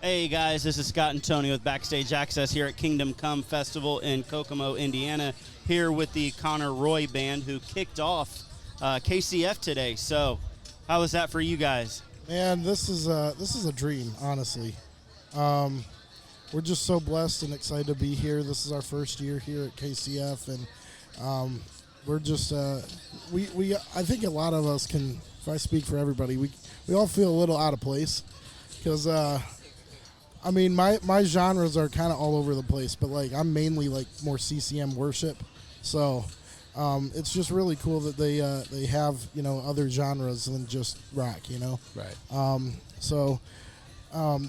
Hey guys, this is Scott and Tony with Backstage Access here at Kingdom Come Festival in Kokomo, Indiana, here with the Connor Roy Band who kicked off KCF today. So, how was that for you guys? Man, this is a dream, honestly. We're just so blessed and excited to be here. This is our first year here at KCF, and we're just I think a lot of us can, if I speak for everybody, we all feel a little out of place because I mean, my genres are kind of all over the place, but like I'm mainly like more CCM worship, so it's just really cool that they have other genres than just rock, Right.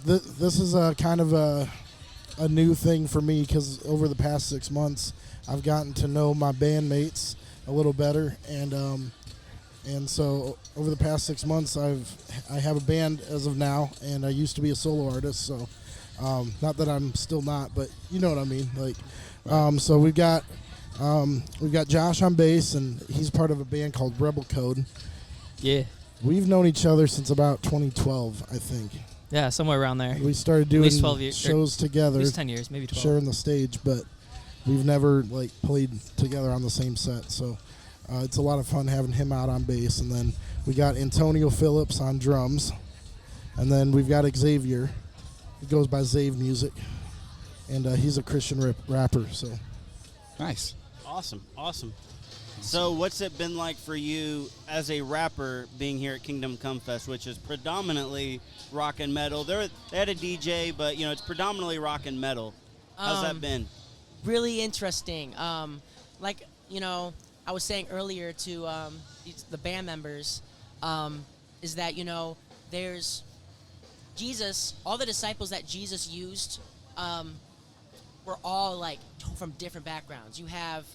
This is a kind of a new thing for me because over the past 6 months I've gotten to know my bandmates a little better, and so over the past 6 months I have a band as of now, and I used to be a solo artist, so not that I'm still not, but you know what I mean. Like, so we've got Josh on bass, and he's part of a band called Rebel Code. Yeah. We've known each other since about 2012, I think. Yeah, somewhere around there. We started doing at least 12 years, shows together. At least 10 years, maybe 12. Sharing the stage, but we've never like played together on the same set. So it's a lot of fun having him out on bass, and then we got Antonio Phillips on drums, and then we've got Xavier. He goes by Zave Music, and he's a Christian rapper. So Nice. Awesome. So what's it been like for you as a rapper being here at Kingdom Come Fest, which is predominantly rock and metal? They had a DJ, but it's predominantly rock and metal. How's that been? Really interesting. Like I was saying earlier to the band members, is that there's Jesus. All the disciples that Jesus used were all like from different backgrounds. You have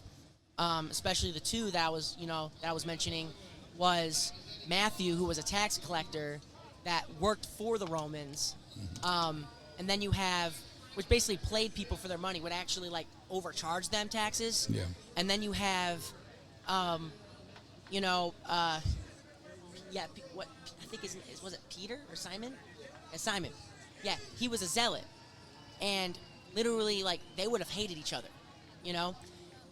especially the two that I was mentioning was Matthew, who was a tax collector that worked for the Romans, and then you have, which basically played people for their money, would actually like overcharge them taxes. Yeah. And then you have, what I think was it Peter or Simon? Yeah, Simon. Yeah, he was a zealot, and literally like they would have hated each other,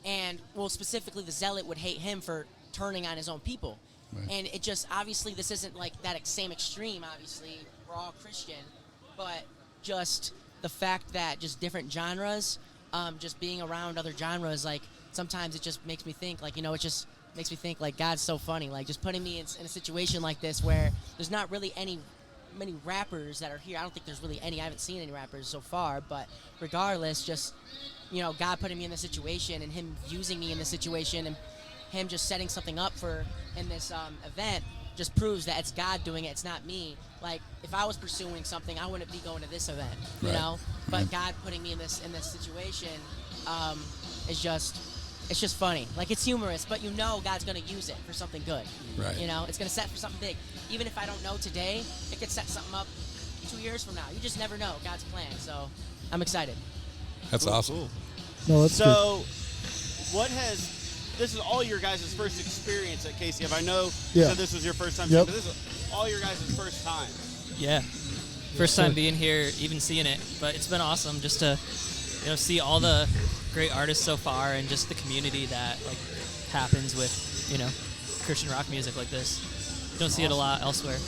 and well, specifically the zealot would hate him for turning on his own people. Right. And it just, obviously this isn't like that same extreme, obviously we're all Christian, but just the fact that just different genres, just being around other genres, like sometimes it just makes me think like, it just makes me think like God's so funny, like just putting me in a situation like this where there's not really many rappers that are here. I don't think there's really any. I haven't seen any rappers so far, but regardless, just God putting me in this situation and him using me in this situation and him just setting something up in this event just proves that it's God doing it. It's not me. Like if I was pursuing something, I wouldn't be going to this event, Right. But God putting me in this situation is just funny. Like it's humorous, but God's gonna use it for something good. Right. It's gonna set for something big. Even if I don't know today, it could set something up 2 years from now. You just never know God's plan. So I'm excited. That's awesome. Cool. no, that's good. So, this is all your guys' first experience at KCF. I know you Yeah. said this was your first time, Yep. but this is all your guys' first time. Yeah. First time being here, even seeing it. But it's been awesome just to, see all the great artists so far and just the community that like happens with, Christian rock music like this. You don't see it a lot elsewhere.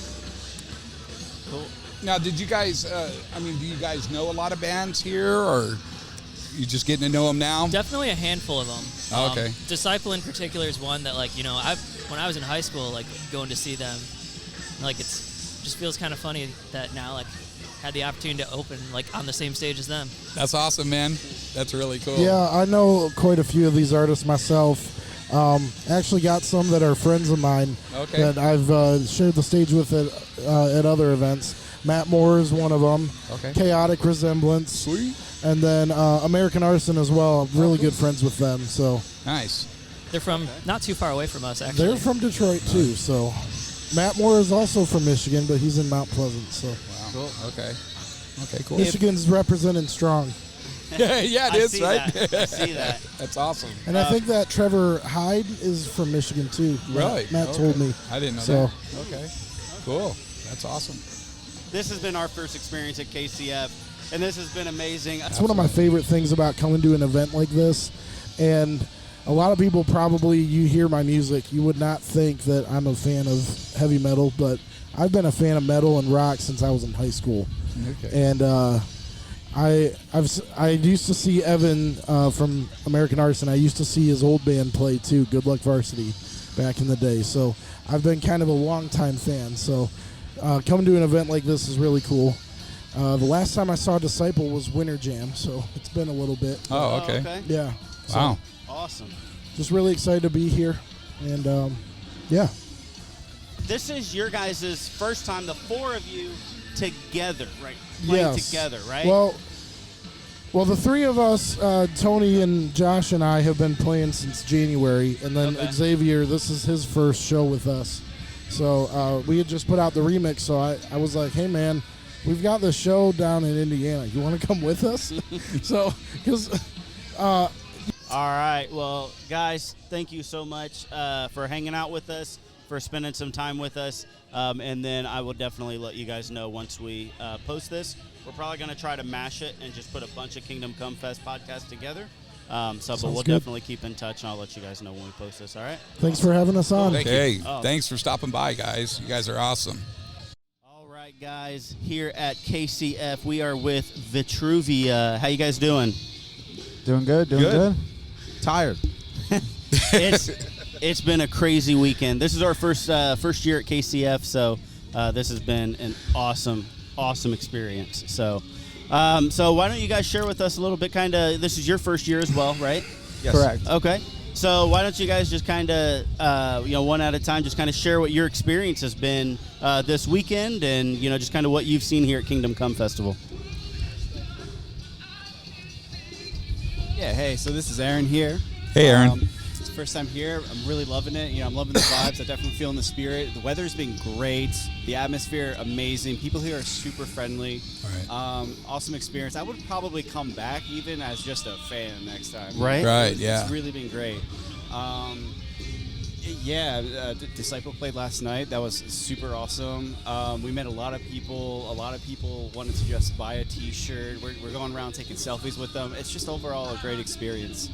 Cool. Now, did you guys, do you guys know a lot of bands here, or you just getting to know them now? Definitely a handful of them. Oh, okay. Disciple in particular is one that, like, when I was in high school, like, going to see them, like, just feels kind of funny that now, like, had the opportunity to open, like, on the same stage as them. That's awesome, man. That's really cool. Yeah, I know quite a few of these artists myself. Actually got some that are friends of mine that I've shared the stage with at other events. Matt Moore is one of them. Okay. Chaotic Resemblance. Sweet. And then American Arson as well. I'm really good friends with them. So Nice. They're from not too far away from us, actually. they're from Detroit too. So Matt Moore is also from Michigan, but he's in Mount Pleasant. So Wow. Cool. Okay, cool. Michigan's representing strong. Yeah, it is, right? I see that. That's awesome. And I think that Trevor Hyde is from Michigan too. Really? Matt Okay. told me. I didn't know So- that. Okay. Cool. That's awesome. This has been our first experience at KCF, and this has been amazing. It's one of my favorite things about coming to an event like this, and a lot of people probably, you hear my music, you would not think that I'm a fan of heavy metal, but I've been a fan of metal and rock since I was in high school. Okay. And I used to see Evan from American Arson. I used to see his old band play too, Good Luck Varsity, back in the day. So I've been kind of a long-time fan. So coming to an event like this is really cool. The last time I saw Disciple was Winter Jam, so it's been a little bit. Oh, okay. Yeah. So Wow. Awesome. just really excited to be here. And, yeah. This is your guys' first time, the four of you together, right? Playing together, right? Well, the three of us, Tony and Josh and I, have been playing since January, and then Okay. Xavier, this is his first show with us. So we had just put out the remix, so I was like, hey, man, we've got this show down in Indiana. You want to come with us? So, because... All right. Well, guys, thank you so much for hanging out with us, for spending some time with us. And then I will definitely let you guys know once we post this. We're probably going to try to mash it and just put a bunch of Kingdom Come Fest podcasts together. But we'll good. definitely keep in touch, and I'll let you guys know when we post this, all right? Thanks for having us on. Hey, Oh. thanks for stopping by, guys. You guys are awesome. All right, guys, here at KCF, we are with Vitruvia. How you guys doing? Doing good, doing good. Tired. It's been a crazy weekend. This is our first year at KCF, so this has been an awesome experience. So why don't you guys share with us a little bit? Kind of, this is your first year as well, right? Yes. Correct. Okay. So why don't you guys just kind of one at a time, just kind of share what your experience has been this weekend, and just kind of what you've seen here at Kingdom Come Festival. Yeah, hey, so this is Aaron here. Hey, Aaron. It's the first time here. I'm really loving it. I'm loving the vibes. I definitely feeling the spirit. The weather's been great. The atmosphere, amazing. People here are super friendly. Right. Awesome experience. I would probably come back even as just a fan next time. Right? Right, yeah. It's really been great. Disciple played last night. That was super awesome. We met a lot of people. A lot of people wanted to just buy a T-shirt. We're going around taking selfies with them. It's just overall a great experience.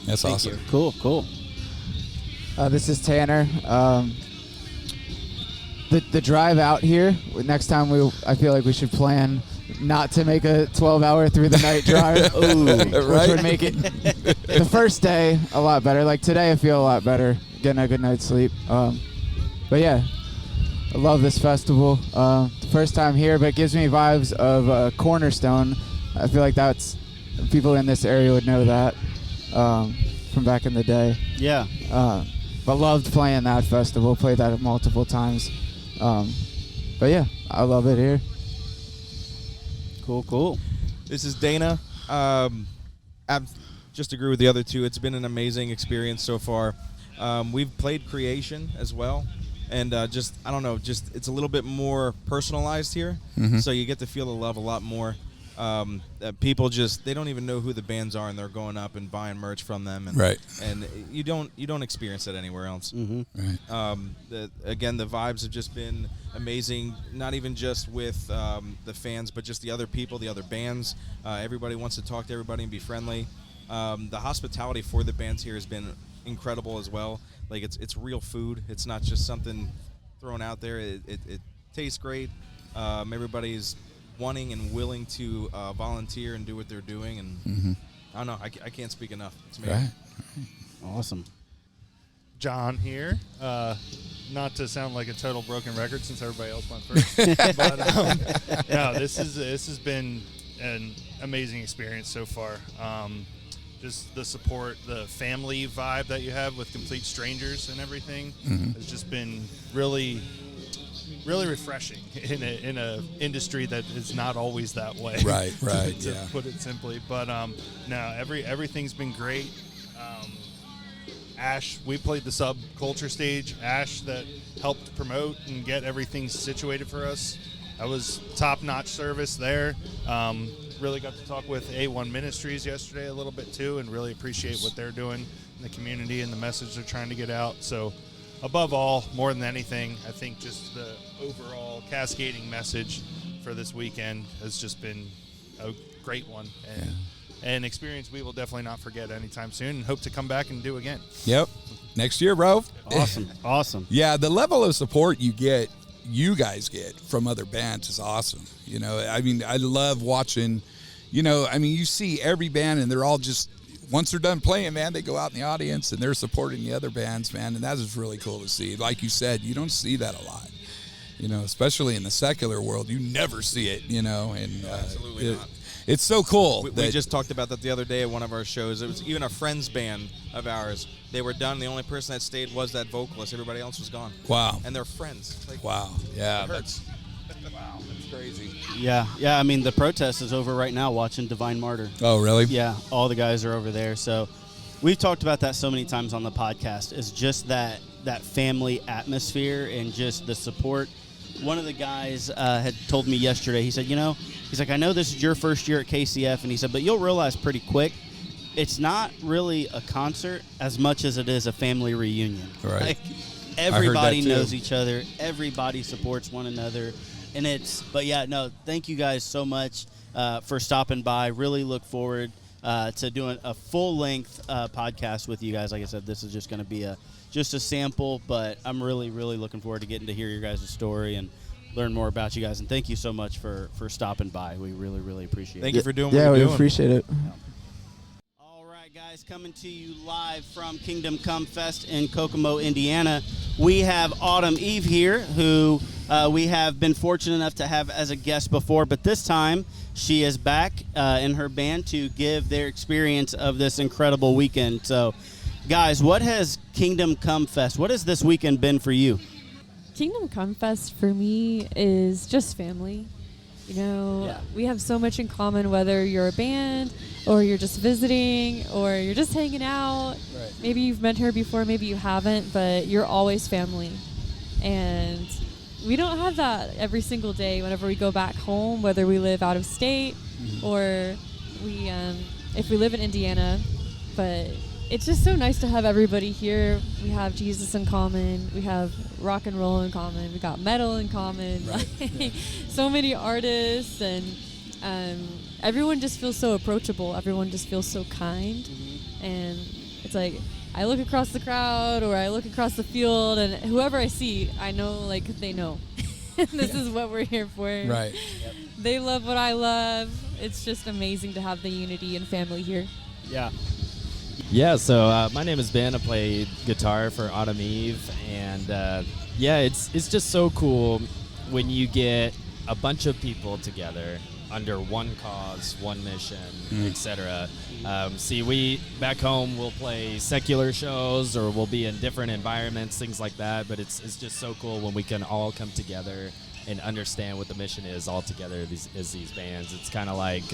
That's Thank awesome. you. Cool. This is Tanner. The drive out here, next time I feel like we should plan not to make a 12-hour through the night drive. Which would make it the first day a lot better. Like today I feel a lot better, getting a good night's sleep. But yeah, I love this festival. The first time here, but it gives me vibes of Cornerstone. I feel like that's, people in this area would know that from back in the day. Yeah. But loved playing that festival, played that multiple times. But yeah, I love it here. Cool. This is Dana. I just agree with the other two. It's been an amazing experience so far. We've played Creation as well, and it's a little bit more personalized here, so you get to feel the love a lot more. People they don't even know who the bands are, and they're going up and buying merch from them, and Right. and you don't experience that anywhere else. Right. Again, the vibes have just been amazing, not even just with the fans, but just the other people, the other bands. Everybody wants to talk to everybody and be friendly. The hospitality for the bands here has been incredible as well. Like it's real food. It's not just something thrown out there. It tastes great. Everybody's wanting and willing to volunteer and do what they're doing, and I don't know. I can't speak enough. It's amazing. Right. Awesome. John here. Not to sound like a total broken record since everybody else went first, but no, this has been an amazing experience so far. Just the support, the family vibe that you have with complete strangers and everything has just been really refreshing in a industry that is not always that way. Right, to yeah. put it simply. But no, everything's been great. Ash, we played the subculture stage. Ash that helped promote and get everything situated for us. That was top-notch service there. Really got to talk with A1 Ministries yesterday a little bit too, and really appreciate what they're doing in the community and the message they're trying to get out. So above all, more than anything, I think just the overall cascading message for this weekend has just been a great one, and an experience we will definitely not forget anytime soon, and hope to come back and do again. Yep. Next year, bro. Awesome. Awesome. Yeah, the level of support you guys get from other bands is awesome. You know, I mean, I love watching, you see every band and they're all just, once they're done playing, man, they go out in the audience and they're supporting the other bands, man, and that is really cool to see. Like you said, you don't see that a lot, especially in the secular world. You never see it, and Absolutely not. It's so cool. We just talked about that the other day at one of our shows. It was even a friends band of ours. They were done. The only person that stayed was that vocalist. Everybody else was gone. Wow. And they're friends. Like, wow. Yeah. it hurts. Wow. That's crazy. Yeah. I mean, the protest is over right now watching Divine Martyr. Oh, really? Yeah. All the guys are over there. So we've talked about that so many times on the podcast, is just that family atmosphere and just the support. One of the guys had told me yesterday, he said, he's like, I know this is your first year at KCF, and he said, but you'll realize pretty quick, it's not really a concert as much as it is a family reunion. Right. Like, everybody that too. knows each other. Everybody supports one another. And thank you guys so much for stopping by. Really look forward to doing a full-length podcast with you guys. Like I said, this is just going to be just a sample, but I'm really, really looking forward to getting to hear your guys' story and learn more about you guys. And thank you so much for stopping by. We really, really appreciate it. Thank you for doing what Yeah, you're we doing. appreciate it. All right, guys, coming to you live from Kingdom Come Fest in Kokomo, Indiana. We have Autumn Eve here, who we have been fortunate enough to have as a guest before, but this time she is back in her band to give their experience of this incredible weekend. So, guys, what has Kingdom Come Fest, what has this weekend been for you? Kingdom Come Fest for me is just family. We have so much in common, whether you're a band or you're just visiting or you're just hanging out. Right. Maybe you've met her before, maybe you haven't, but you're always family. And we don't have that every single day whenever we go back home, whether we live out of state or if we live in Indiana. But it's just so nice to have everybody here. We have Jesus in common. We have rock and roll in common. We got metal in common. Right. So many artists, and everyone just feels so approachable. Everyone just feels so kind. And it's like, I look across the crowd or I look across the field, and whoever I see, I know, like, they know. This is what we're here for. Right. They love what I love. It's just amazing to have the unity and family here. Yeah, so my name is Ben. I play guitar for Autumn Eve, and it's just so cool when you get a bunch of people together under one cause, one mission, etc. We back home will play secular shows or we'll be in different environments, things like that. But it's just so cool when we can all come together and understand what the mission is all together as these bands. It's kind of like,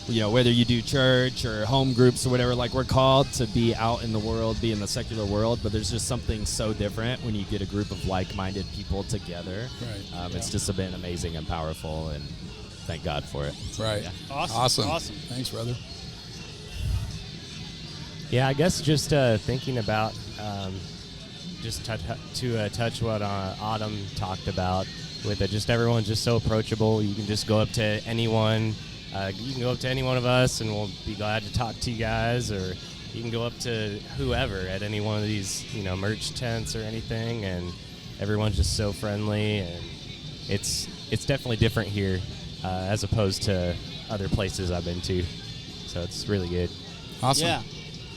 whether you do church or home groups or whatever, like, we're called to be out in the world, be in the secular world, but there's just something so different when you get a group of like-minded people together. Right. It's just been amazing and powerful, and thank God for it. Right. Yeah. Awesome. Thanks, brother. Yeah, I guess just thinking about just to touch what Autumn talked about, with it, just everyone's just so approachable. You can just go up to anyone. You can go up to any one of us, and we'll be glad to talk to you guys. Or you can go up to whoever at any one of these, merch tents or anything, and everyone's just so friendly. And it's definitely different here as opposed to other places I've been to. So it's really good. Awesome. Yeah.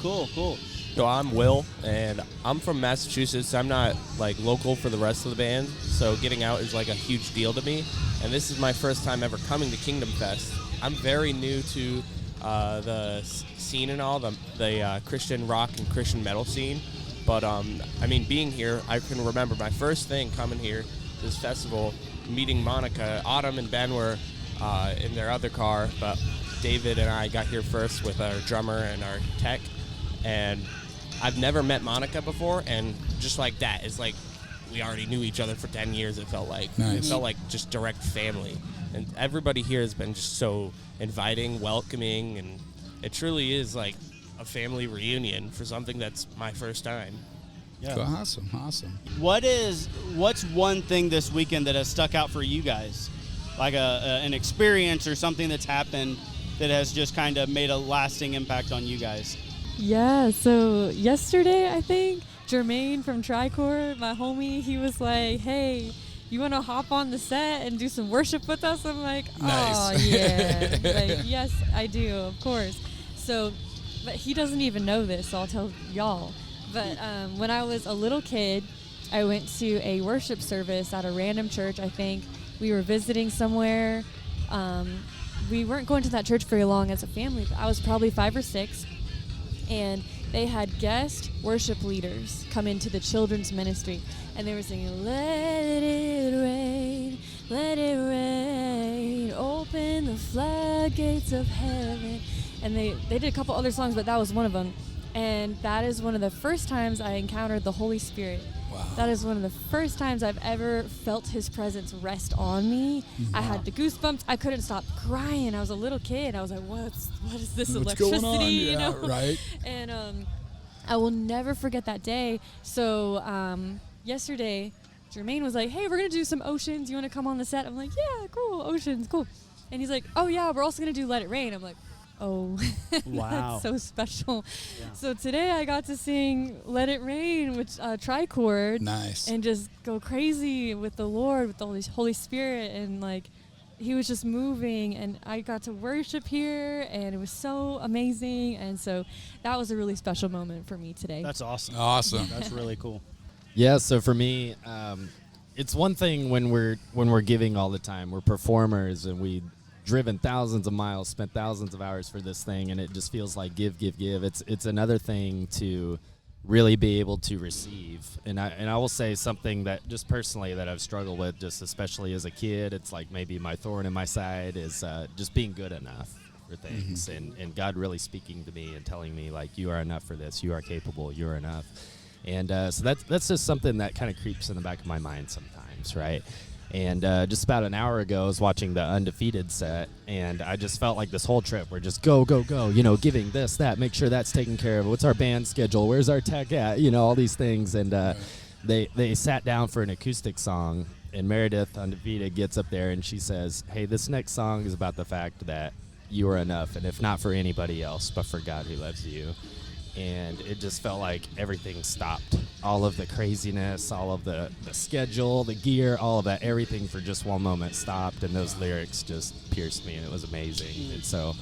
Cool. So I'm Will, and I'm from Massachusetts. I'm not local for the rest of the band, so getting out is a huge deal to me. And this is my first time ever coming to Kingdom Fest. I'm very new to the scene and all, the Christian rock and Christian metal scene. But being here, I can remember my first thing coming here to this festival, meeting Monica. Autumn and Ben were in their other car, but David and I got here first with our drummer and our tech. And I've never met Monica before, and just like that, it's like we already knew each other for 10 years, it felt like. Nice. It felt like just direct family. And everybody here has been just so inviting, welcoming, and it truly is like a family reunion for something that's my first time. Yeah. Awesome. What's one thing this weekend that has stuck out for you guys? an experience or something that's happened that has just kind of made a lasting impact on you guys? Yeah, so yesterday, I think, Jermaine from Tricor, my homie, he was like, hey, you want to hop on the set and do some worship with us? I'm like, oh, Nice. yeah. Like, yes, I do, of course. So, but he doesn't even know this, so I'll tell y'all. But when I was a little kid, I went to a worship service at a random church, I think. We were visiting somewhere. We weren't going to that church very long as a family, but I was probably 5 or 6. And they had guest worship leaders come into the children's ministry. And they were singing, let it rain, open the floodgates of heaven. And they did a couple other songs, but that was one of them. And that is one of the first times I encountered the Holy Spirit. Wow. That is one of the first times I've ever felt his presence rest on me. I had the goosebumps. I couldn't stop crying. I was a little kid. I was like, what is this What's electricity? going on? You Yeah, know? right. And I will never forget that day. So yesterday, Jermaine was like, hey, we're going to do some Oceans. You want to come on the set? I'm like, yeah, cool. Oceans, cool. And he's like, oh, yeah, we're also going to do Let It Rain. I'm like, oh, Wow. that's so special. Yeah. So today I got to sing Let It Rain with trichord. Nice. And just go crazy with the Lord, with the Holy Spirit. And like, he was just moving, and I got to worship here, and it was so amazing. And so that was a really special moment for me today. That's awesome. Awesome. That's really cool. Yeah, so for me, it's one thing when we're giving all the time. We're performers, and we driven thousands of miles, spent thousands of hours for this thing, and it just feels like give. It's another thing to really be able to receive. And I will say something that just personally that I've struggled with, just especially as a kid. It's like maybe my thorn in my side is just being good enough for things, and God really speaking to me and telling me like, you are enough for this. You are capable. You are enough. And so that's just something that kind of creeps in the back of my mind sometimes, right? And just about an hour ago, I was watching the Undefeated set, and I just felt like this whole trip, we're just go, giving this, that, make sure that's taken care of. What's our band schedule? Where's our tech at? All these things. And they sat down for an acoustic song, and Meredith, Undefeated, gets up there, and she says, hey, this next song is about the fact that you are enough, and if not for anybody else, but for God who loves you. And it just felt like everything stopped. All of the craziness, all of the schedule, the gear, all of that, everything for just one moment stopped, and those lyrics just pierced me, and it was amazing. And so,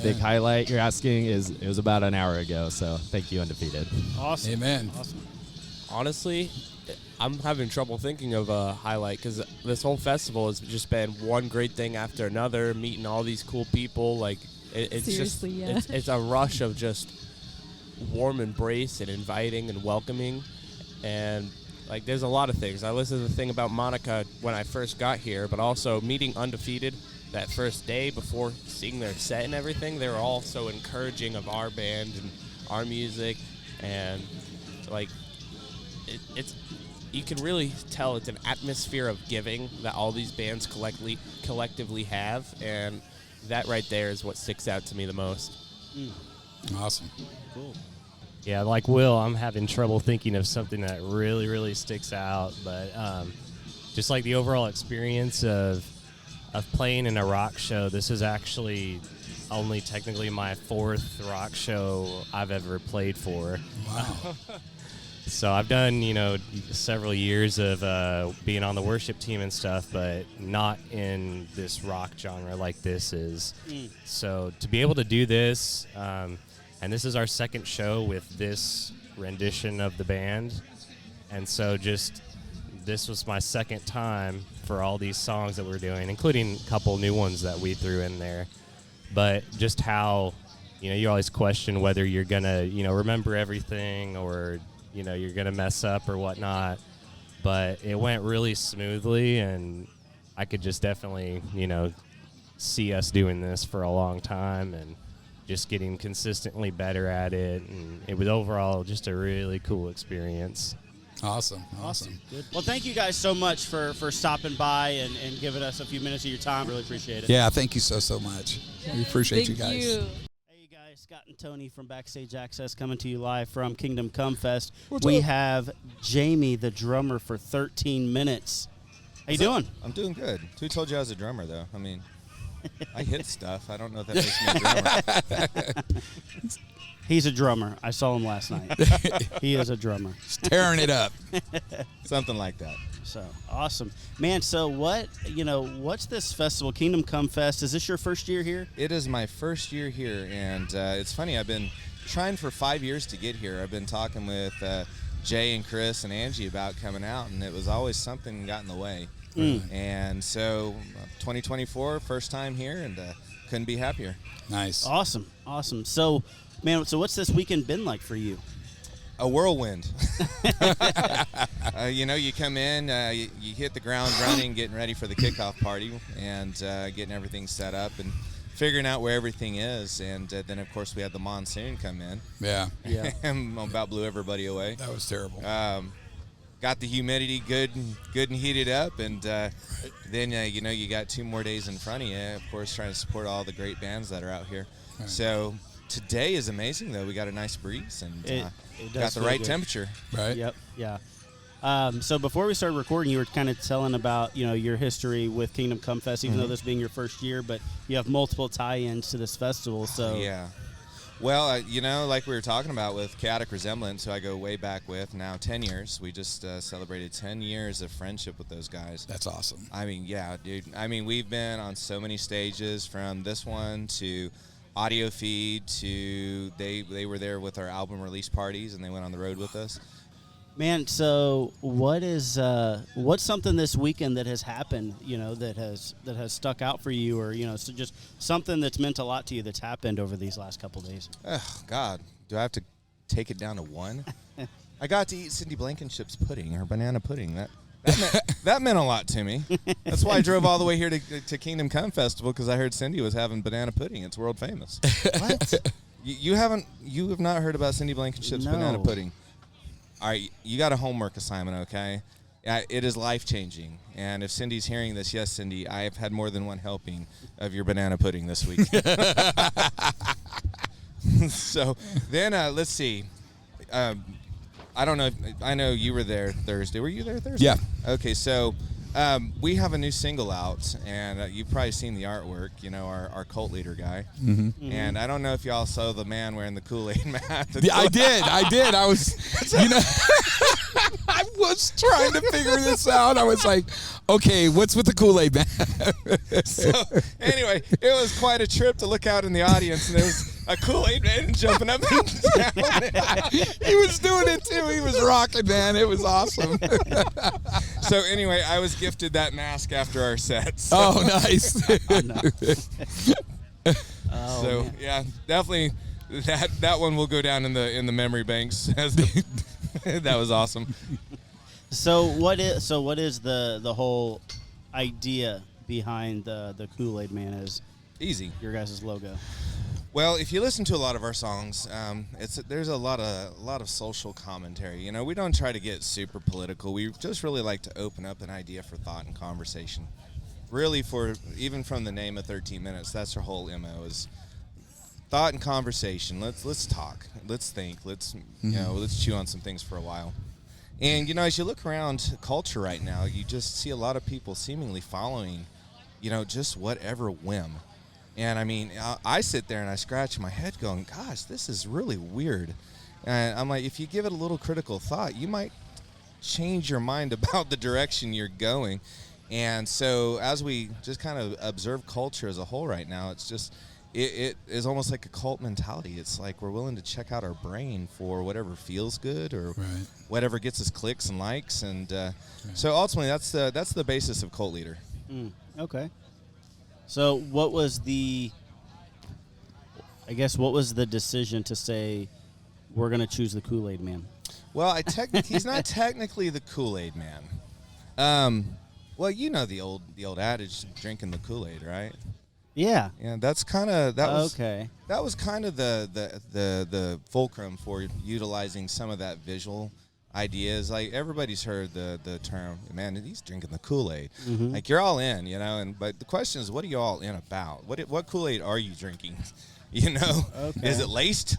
big highlight you're asking it was about an hour ago, so thank you, Undefeated. Awesome. Amen. Awesome. Honestly, I'm having trouble thinking of a highlight because this whole festival has just been one great thing after another, meeting all these cool people. Like, it's Seriously, just, yeah. it's a rush of just warm embrace and inviting and welcoming. And like, there's a lot of things. I listened to the thing about Monica when I first got here, but also meeting Undefeated that first day before seeing their set and everything. They were all so encouraging of our band and our music, and like it's you can really tell it's an atmosphere of giving that all these bands collectively have, and that right there is what sticks out to me the most. Awesome. Cool. Yeah, like Will, I'm having trouble thinking of something that really, really sticks out. But just like the overall experience of playing in a rock show, this is actually only technically my 4th rock show I've ever played for. Wow. So I've done, several years of being on the worship team and stuff, but not in this rock genre like this is. So to be able to do this, and this is our 2nd show with this rendition of the band, and so this was my 2nd time for all these songs that we're doing, including a couple new ones that we threw in there. But just how, you always question whether you're going to, remember everything or, you're going to mess up or whatnot. But it went really smoothly, and I could just definitely, see us doing this for a long time and just getting consistently better at it. And it was overall just a really cool experience. Awesome. Good. Well, thank you guys so much for stopping by and giving us a few minutes of your time. Really appreciate it. Yeah, thank you so much. We appreciate you guys. Hey, you guys, Scott and Tony from Backstage Access coming to you live from Kingdom Come Fest. What's we up? have Jamie, the drummer, for 13 minutes. How you doing? I'm doing good. Who told you I was a drummer, though? I mean, I hit stuff. I don't know if that makes me a drummer. He's a drummer. I saw him last night. He is a drummer. He's tearing it up. Something like that. So awesome, man. So what's this festival, Kingdom Come Fest? Is this your first year here? It is my first year here, and it's funny. I've been trying for 5 years to get here. I've been talking with Jay and Chris and Angie about coming out, and it was always something got in the way. And so 2024, first time here, and couldn't be happier. Nice. Awesome. So, man, what's this weekend been like for you? A whirlwind. You come in, you hit the ground running, getting ready for the kickoff party, and getting everything set up and figuring out where everything is. And then, of course, we had the monsoon come in. Yeah. And about blew everybody away. That was terrible. Got the humidity good and heated up, and then you got 2 more days in front of you. Of course, trying to support all the great bands that are out here. Right. So today is amazing, though. We got a nice breeze and it got the right temperature. Right. Yep. Yeah. So before we started recording, you were kind of telling about your history with Kingdom Come Fest, even though this being your first year, but you have multiple tie-ins to this festival. So yeah. Well, like we were talking about with Chaotic Resemblance, who I go way back with, now 10 years. We just celebrated 10 years of friendship with those guys. That's awesome. I mean, yeah, dude. I mean, we've been on so many stages, from this one to Audio Feed to they were there with our album release parties, and they went on the road with us. Man, so what's something this weekend that has happened, that has stuck out for you, or so just something that's meant a lot to you that's happened over these last couple of days? Oh God, do I have to take it down to one? I got to eat Cindy Blankenship's pudding, her banana pudding. That meant a lot to me. That's why I drove all the way here to Kingdom Come Festival, because I heard Cindy was having banana pudding. It's world famous. What? You have not heard about Cindy Blankenship's banana pudding? All right, you got a homework assignment, okay? It is life-changing. And if Cindy's hearing this, yes, Cindy, I have had more than one helping of your banana pudding this week. So then let's see. I don't know. I know you were there Thursday. Were you there Thursday? Yeah. Okay, so we have a new single out, and you've probably seen the artwork, our cult leader guy. Mm-hmm. Mm-hmm. And I don't know if y'all saw the man wearing the Kool-Aid mask. Yeah, I did. I was, I was trying to figure this out. I was like, okay, what's with the Kool-Aid man? So anyway, it was quite a trip to look out in the audience, and there was a Kool-Aid man jumping up and down. He was doing it too. He was rocking, man. It was awesome. So anyway, I was gifted that mask after our set. So. Oh, nice. So man. Yeah, definitely that one will go down in the memory banks as that was awesome. So what is the whole idea behind the Kool-Aid Man as easy your guys' logo? Well, if you listen to a lot of our songs, there's a lot of social commentary. We don't try to get super political. We just really like to open up an idea for thought and conversation. Really, even from the name of 13 Minutes, that's our whole MO is thought and conversation. Let's talk. Let's think. Let's chew on some things for a while. And as you look around culture right now, you just see a lot of people seemingly following, just whatever whim. And I mean, I sit there and I scratch my head going, gosh, this is really weird. And I'm like, if you give it a little critical thought, you might change your mind about the direction you're going. And so as we just kind of observe culture as a whole right now, it's just, it is almost like a cult mentality. It's like we're willing to check out our brain for whatever feels good or whatever gets us clicks and likes. And so ultimately that's the basis of Cult Leader. Okay. So what was the decision to say we're going to choose the Kool-Aid Man? Well, he's not technically the Kool-Aid Man. Well, the old adage, drinking the Kool-Aid, right? Yeah. Yeah, that's kind of okay. That was kind of the fulcrum for utilizing some of that visual ideas. Like everybody's heard the term, man, he's drinking the Kool-Aid. Mm-hmm. Like you're all in, but the question is, what are you all in about? What Kool-Aid are you drinking? Okay. Is it laced,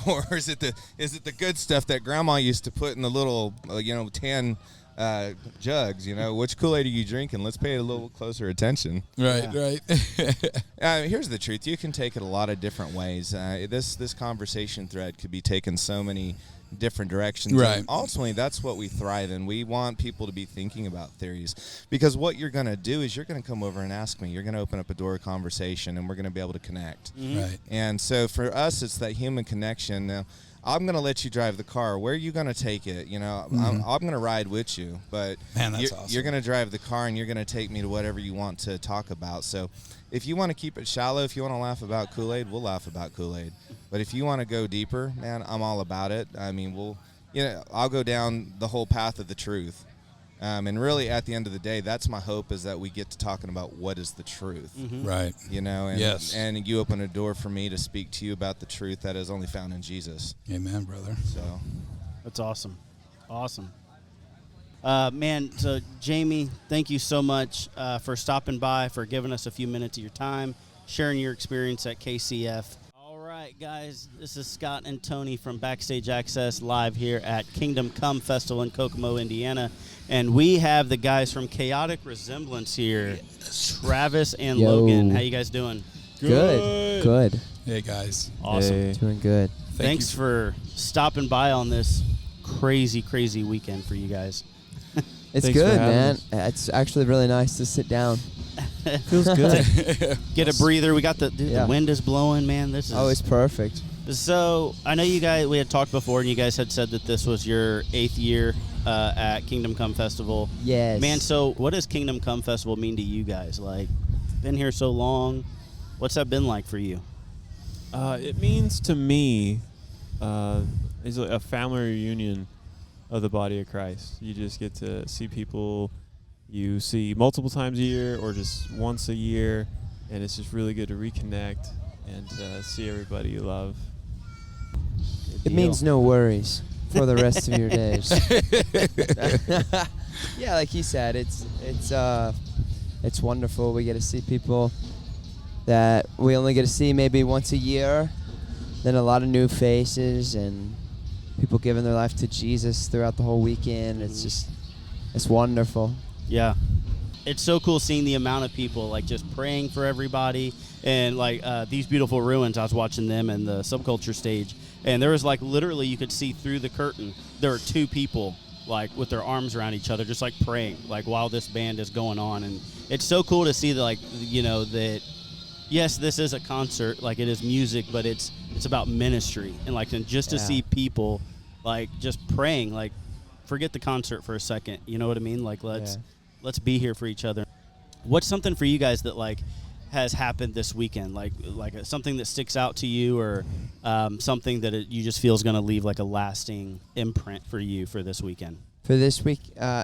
or is it the good stuff that Grandma used to put in the little tan jugs. Which Kool-Aid are you drinking? Let's pay a little closer attention. Right. Here's the truth. You can take it a lot of different ways. This conversation thread could be taken so many different directions. Right. And ultimately, that's what we thrive in. We want people to be thinking about theories, because what you're going to do is you're going to come over and ask me. You're going to open up a door of conversation, and we're going to be able to connect. Mm-hmm. Right. And so for us, it's that human connection. Now, I'm going to let you drive the car. Where are you going to take it? I'm going to ride with you, but Man, that's you're, awesome. you're going to drive the car, and you're going to take me to whatever you want to talk about. So if you want to keep it shallow, if you want to laugh about Kool-Aid, we'll laugh about Kool-Aid. But if you want to go deeper, man, I'm all about it. I mean, I'll go down the whole path of the truth. And really, at the end of the day, that's my hope, is that we get to talking about what is the truth. Mm-hmm. Right. And, yes. and you open a door for me to speak to you about the truth that is only found in Jesus. Amen, brother. So That's awesome. Awesome. Man, so Jamie, thank you so much for stopping by, for giving us a few minutes of your time, sharing your experience at KCF. All right, guys, this is Scott and Tony from Backstage Access live here at Kingdom Come Festival in Kokomo, Indiana. And we have the guys from Chaotic Resemblance here, Travis and Logan. How you guys doing? Good. Hey, guys. Awesome. Hey. Doing good. Thanks for stopping by on this crazy weekend for you guys. It's Thanks good, for having man. us. It's actually really nice to sit down. Feels good. Get a breather. We got the wind is blowing, man. This is it's perfect. So I know you guys. We had talked before, and you guys had said that this was your 8th year at Kingdom Come Festival. Yes. Man, so what does Kingdom Come Festival mean to you guys? Like, been here so long. What's that been like for you? It means to me, it's a family reunion of the body of Christ. You just get to see people you see multiple times a year or just once a year, and it's just really good to reconnect and see everybody you love. It means no worries for the rest of your days. Yeah, like he said, it's wonderful. We get to see people that we only get to see maybe once a year. Then a lot of new faces and people giving their life to Jesus throughout the whole weekend. It's wonderful. Yeah. It's so cool seeing the amount of people, like, just praying for everybody. And, like, These Beautiful Ruins, I was watching them in the Subculture stage. And there was, like, literally you could see through the curtain, there were 2 people, like, with their arms around each other, just, like, praying, like, while this band is going on. And it's so cool to see, that, like, that, yes, this is a concert, like, it is music, but it's about ministry. And, like, and just to see people, like, just praying, like, forget the concert for a second. You know what I mean? Like, let's be here for each other. What's something for you guys that, like, has happened this weekend? Like something that sticks out to you, or something that you just feel is going to leave, like, a lasting imprint for you for this weekend? For this week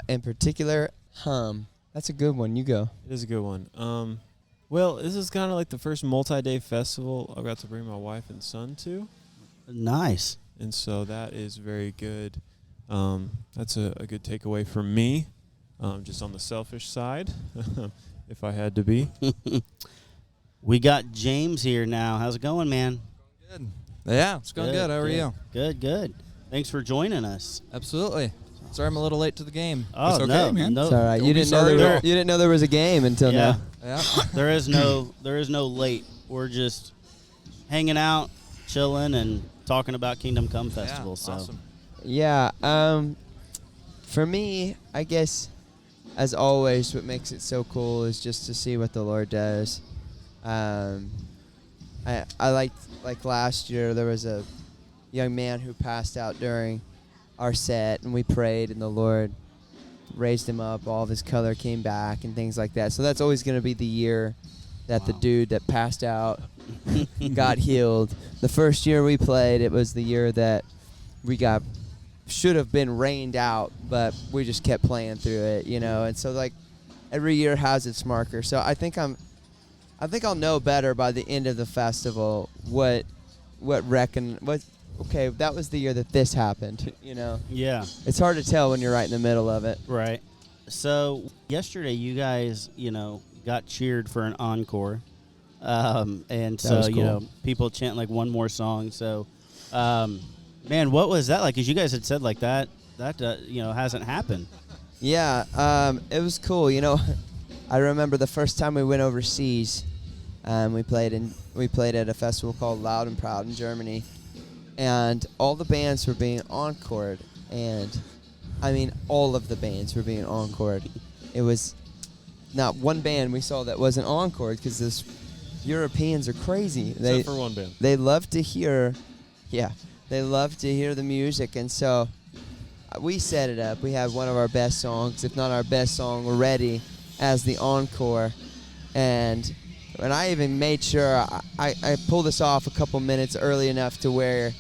in particular, that's a good one. You go. It is a good one. Well, this is kind of like the first multi-day festival I got to bring my wife and son to. Nice. And so that is very good. That's a good takeaway for me, just on the selfish side, if I had to be. We got James here now. How's it going, man? Good. Yeah, it's going good. How are you? Good. Thanks for joining us. Absolutely. Sorry I'm a little late to the game. Oh, It's okay, no, man. no. It's all right. You didn't know there was a game until now. Yeah. There is no late. We're just hanging out, chilling, and talking about Kingdom Come Festival. So Awesome. Yeah. For me, I guess, as always, what makes it so cool is just to see what the Lord does. I like last year, there was a young man who passed out during our set, and we prayed, and the Lord raised him up. All of his color came back and things like that. So that's always going to be the year that the dude that passed out got healed. The first year we played, it was the year that we should have been rained out, but we just kept playing through it, And so, like, every year has its marker. So I think I'll know better by the end of the festival okay, that was the year that this happened, yeah, It's hard to tell when you're right in the middle of it. right. So yesterday, you guys, got cheered for an encore, and so was cool. people chant like one more song. So, man, what was that like? Because you guys had said like that hasn't happened. Yeah, it was cool. You know, I remember the first time we went overseas. We played at a festival called Loud and Proud in Germany, and all the bands were being encored, and I mean all of the bands were being encored. It was not one band we saw that wasn't encored because this Europeans are crazy. Except for one band. They love to hear, they love to hear the music, and so we set it up. We had one of our best songs, if not our best song, ready as the encore, and I even made sure I pulled this off a couple minutes early enough to where,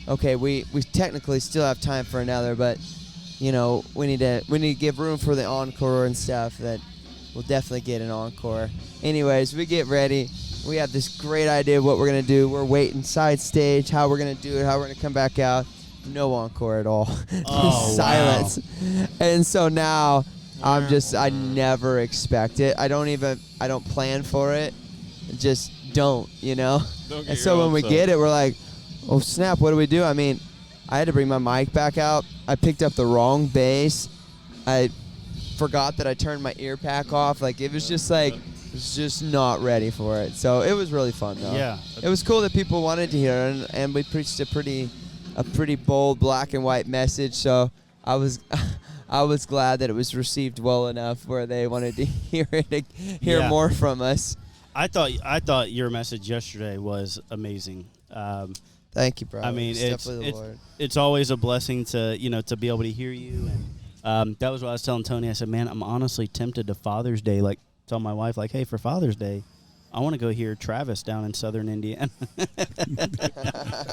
okay, we technically still have time for another, but you know we need to give room for the encore and stuff. That we'll definitely get an encore. Anyways, we get ready. We have this great idea of what we're gonna do. We're waiting side stage, how we're gonna do it, how we're gonna come back out. No encore at all. Oh, Silence. Wow. And so now I never expect it. I don't plan for it. Just don't, you know? And so when we get it, we're like, oh snap, what do we do? I mean, I had to bring my mic back out. I picked up the wrong bass. I forgot that I turned my ear pack off. Like, it was just like, it was just not ready for it. So it was really fun though. Yeah. It was cool that people wanted to hear it, and we preached a pretty bold black and white message. So I was I was glad that it was received well enough where they wanted to hear more from us. I thought your message yesterday was amazing. Thank you, bro. I mean, definitely the Lord. It's always a blessing to be able to hear you. And that was what I was telling Tony. I said, man, I'm honestly tempted to Father's Day, like tell my wife, like, hey, for Father's Day, I want to go hear Travis down in Southern Indiana.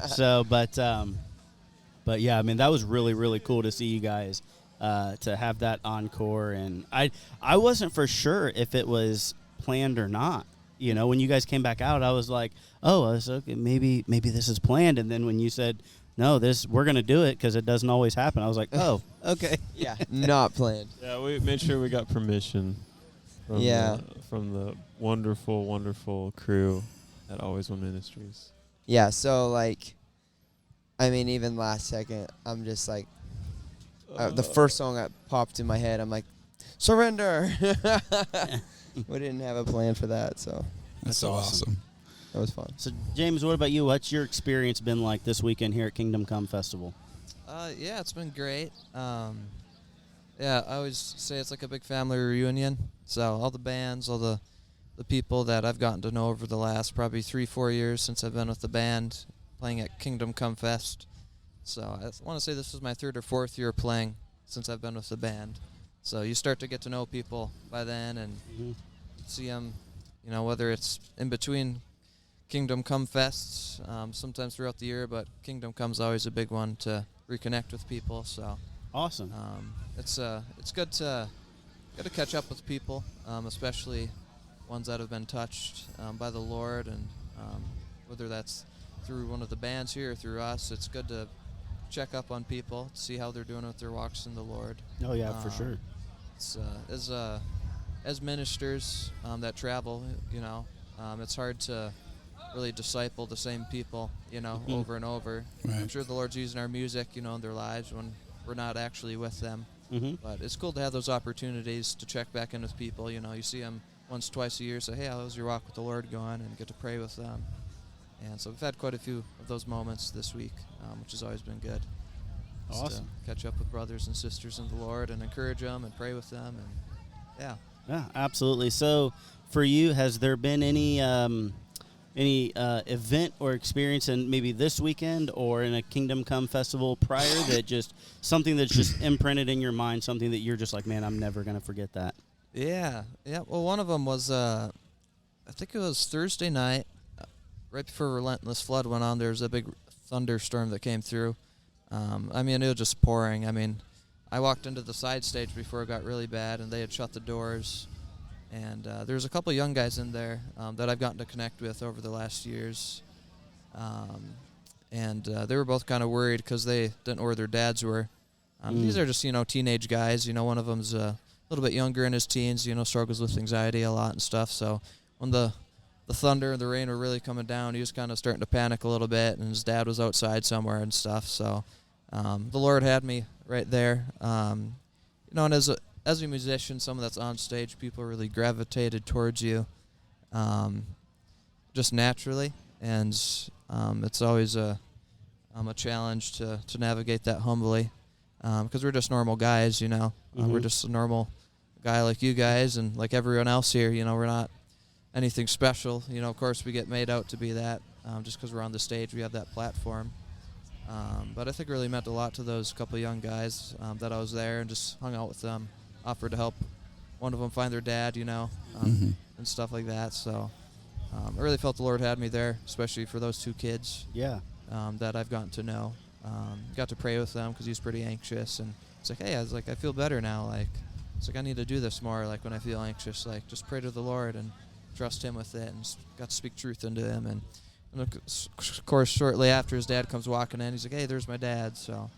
So, but yeah, I mean, that was really, really cool to see you guys to have that encore. And I wasn't for sure if it was planned or not. You know, when you guys came back out, I was like, okay, maybe this is planned. And then when you said, no, we're going to do it because it doesn't always happen, I was like, oh, okay. Yeah, not planned. Yeah, we made sure we got permission from the wonderful, wonderful crew at Always One Ministries. Yeah, so, like, I mean, even last second, I'm just like, the first song that popped in my head, I'm like, surrender. We didn't have a plan for that, so. That's so awesome. That was fun. So, James, what about you? What's your experience been like this weekend here at Kingdom Come Festival? Yeah, it's been great. Yeah, I always say it's like a big family reunion. So all the bands, all the people that I've gotten to know over the last probably 3-4 years since I've been with the band playing at Kingdom Come Fest. So I want to say this is my 3rd or 4th year playing since I've been with the band. So you start to get to know people by then and see them, you know, whether it's in between Kingdom Come Fests, sometimes throughout the year, but Kingdom Come's always a big one to reconnect with people. So awesome. It's good to catch up with people, especially ones that have been touched by the Lord, and whether that's through one of the bands here or through us, it's good to check up on people, see how they're doing with their walks in the Lord. Oh yeah, for sure. It's as ministers that travel, you know, it's hard to really disciple the same people, you know, over and over. Right. I'm sure the Lord's using our music, you know, in their lives when we're not actually with them. But it's cool to have those opportunities to check back in with people. You know, you see them once, twice a year, say, hey, how's your walk with the Lord going? And get to pray with them. And so we've had quite a few of those moments this week, which has always been good. Just Awesome. to catch up with brothers and sisters in the Lord and encourage them and pray with them. And Yeah, absolutely. So for you, has there been any event or experience in maybe this weekend or in a Kingdom Come Festival prior that just something that's just imprinted in your mind, something that you're just like, man, I'm never going to forget that? Yeah. Well, one of them was, I think it was Thursday night, right before Relentless Flood went on. There was a big thunderstorm that came through. I mean, it was just pouring. I mean, I walked into the side stage before it got really bad, and they had shut the doors. And there was a couple young guys in there that I've gotten to connect with over the last years. And they were both kind of worried because they didn't know where their dads were. These are just, you know, teenage guys. You know, one of them's a little bit younger in his teens, you know, struggles with anxiety a lot and stuff. So when the thunder and the rain were really coming down, he was kind of starting to panic a little bit, and his dad was outside somewhere and stuff. So the Lord had me right there. You know, and as a musician, someone that's on stage, people are really gravitated towards you, just naturally, and it's always a challenge to navigate that humbly, because we're just normal guys, you know. We're just a normal guy like you guys and like everyone else here. You know, we're not anything special. You know, of course, we get made out to be that just because we're on the stage, we have that platform. But I think it really meant a lot to those couple young guys that I was there and just hung out with them, offered to help one of them find their dad, you know, and stuff like that. So I really felt the Lord had me there, especially for those two kids. Yeah. That I've gotten to know. Got to pray with them because he was pretty anxious, and it's like, hey, I was like, I feel better now. Like, it's like I need to do this more. Like when I feel anxious, like just pray to the Lord and trust Him with it, and got to speak truth into him. And of course, shortly after, his dad comes walking in. He's like, hey, there's my dad. So,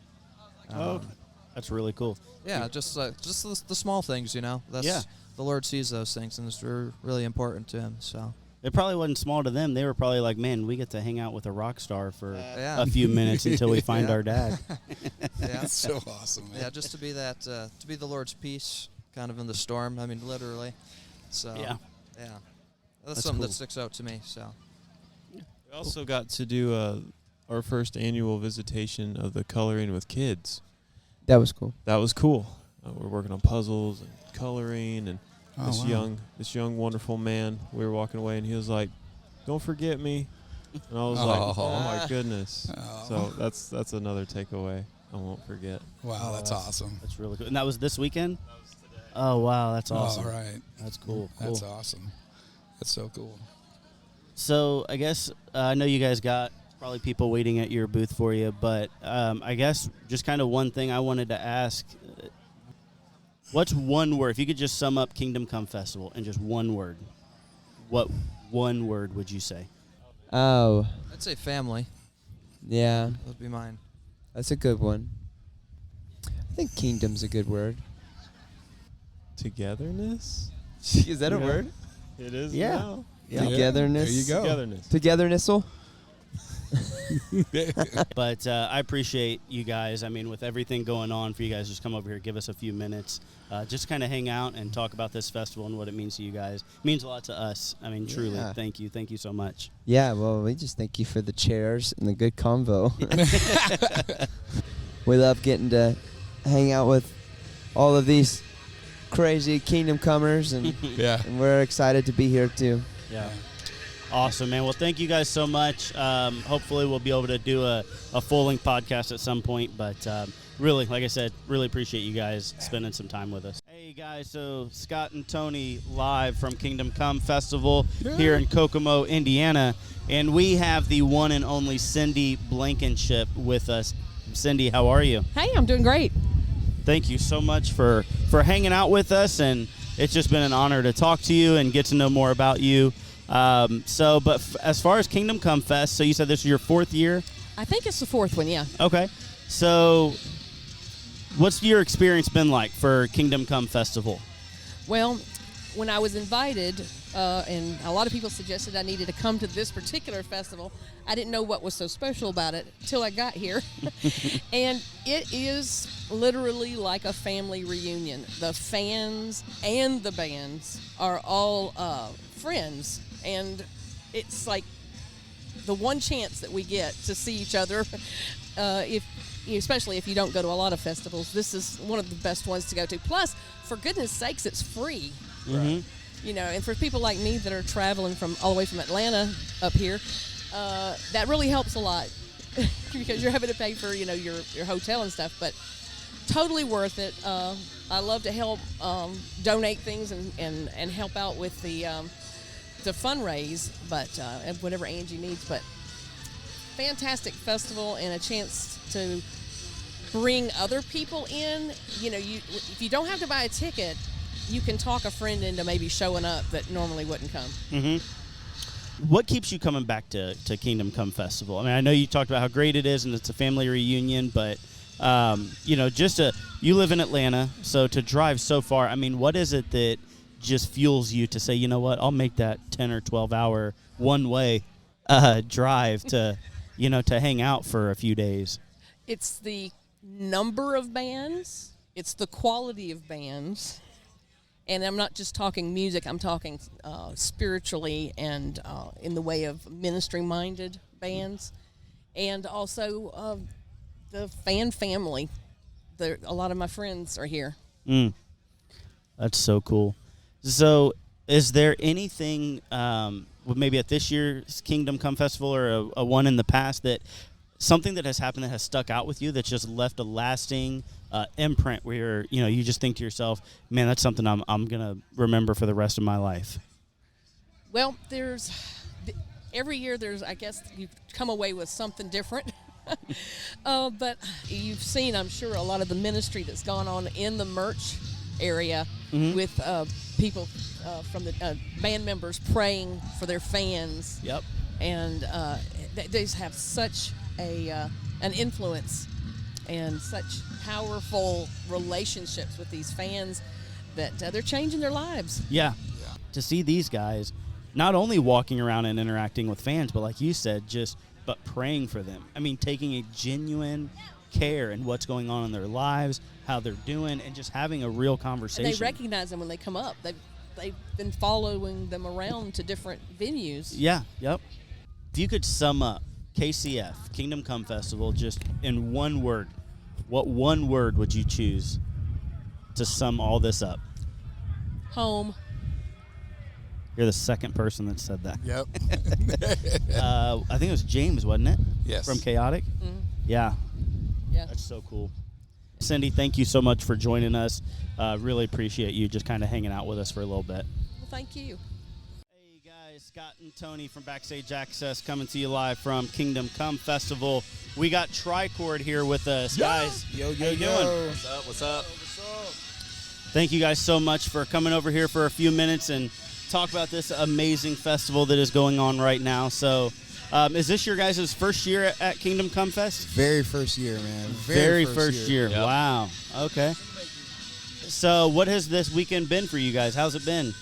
that's really cool. Yeah, just the small things, you know. That's the Lord sees those things, and it's really important to Him. So. It probably wasn't small to them. They were probably like, man, we get to hang out with a rock star for a few minutes until we find our dad. That's so awesome, man. Yeah, just to be that, to be the Lord's peace kind of in the storm. I mean, literally. So, that's something that sticks out to me. So, we also got to do our first annual visitation of the Coloring with Kids. That was cool. That was cool. We're working on puzzles and coloring, and this young, wonderful man. We were walking away, and he was like, "Don't forget me." And I was like, "Oh my goodness!" So that's another takeaway. I won't forget. Wow, that's awesome. That's really cool. And that was this weekend? That was today. Oh wow, that's awesome. All right, that's cool. That's awesome. That's so cool. So I guess I know you guys got probably people waiting at your booth for you, but I guess just kind of one thing I wanted to ask. What's one word? If you could just sum up Kingdom Come Festival in just one word, what one word would you say? Oh. I'd say family. Yeah. That would be mine. That's a good one. I think kingdom's a good word. Togetherness? Is that a word? It is. Yeah. Now. Yeah. Togetherness. There you go. Togetherness. Togetherness'll. But I appreciate you guys. I mean, with everything going on, for you guys just come over here, give us a few minutes, just kind of hang out and talk about this festival and what it means to you guys. It means a lot to us. I mean, truly, thank you so much. Yeah, well, we just thank you for the chairs and the good convo. We love getting to hang out with all of these crazy Kingdom Comers, and, and we're excited to be here too. Yeah. Awesome, man. Well, thank you guys so much. Hopefully we'll be able to do a full-length podcast at some point, but really, like I said, really appreciate you guys spending some time with us. Hey, guys, so Scott and Tony live from Kingdom Come Festival here in Kokomo, Indiana, and we have the one and only Cindy Blankenship with us. Cindy, how are you? Hey, I'm doing great. Thank you so much for hanging out with us, and it's just been an honor to talk to you and get to know more about you. As far as Kingdom Come Fest, so you said this is your 4th year? I think it's the 4th one, yeah. Okay. So what's your experience been like for Kingdom Come Festival? Well, when I was invited, and a lot of people suggested I needed to come to this particular festival, I didn't know what was so special about it till I got here. And it is literally like a family reunion. The fans and the bands are all friends, and it's like the one chance that we get to see each other, especially if you don't go to a lot of festivals. This is one of the best ones to go to. Plus, for goodness sakes, it's free. Mm-hmm. You know, and for people like me that are traveling from all the way from Atlanta up here, that really helps a lot because you're having to pay for, you know, your hotel and stuff, but totally worth it. I love to help donate things and help out with the fundraise, but whatever Angie needs. But fantastic festival and a chance to bring other people in. You know, if you don't have to buy a ticket, you can talk a friend into maybe showing up that normally wouldn't come. Mm-hmm. What keeps you coming back to Kingdom Come Festival? I mean, I know you talked about how great it is and it's a family reunion, but you know, you live in Atlanta, so to drive so far, I mean, what is it that just fuels you to say, you know what, I'll make that 10 or 12 hour one-way drive to, you know, to hang out for a few days? It's the number of bands. it's the quality of bands. And I'm not just talking music, I'm talking spiritually and in the way of ministry-minded bands. And also the fan family. A lot of my friends are here. That's so cool. So is there anything, maybe at this year's Kingdom Come Festival or a one in the past, that something that has happened that has stuck out with you that's just left a lasting imprint where you just think to yourself, man, that's something I'm gonna remember for the rest of my life? Well, every year I guess you come away with something different. But you've seen, I'm sure, a lot of the ministry that's gone on in the merch area with people from the band members praying for their fans. Yep. And they just have such an influence and such powerful relationships with these fans that they're changing their lives. Yeah. To see these guys not only walking around and interacting with fans, but like you said, but praying for them. I mean, taking a genuine care in what's going on in their lives, how they're doing, and just having a real conversation. And they recognize them when they come up. They've been following them around to different venues. Yeah, yep. If you could sum up KCF, Kingdom Come Festival, just in one word, what one word would you choose to sum all this up? Home. You're the second person that said that. Yep. I think it was James, wasn't it? Yes. From Chaotic? Mm-hmm. Yeah. Yeah. That's so cool. Cindy, thank you so much for joining us. Really appreciate you just kind of hanging out with us for a little bit. Well, thank you. Hey guys, Scott and Tony from Backstage Access coming to you live from Kingdom Come Festival. We got Tricord here with us. Guys, yo, how you doing? What's up? What's up? Thank you guys so much for coming over here for a few minutes and talk about this amazing festival that is going on right now. So, is this your guys' first year at Kingdom Come Fest? Very first year, man. Very first year. Yep. Wow. Okay. So, what has this weekend been for you guys? How's it been?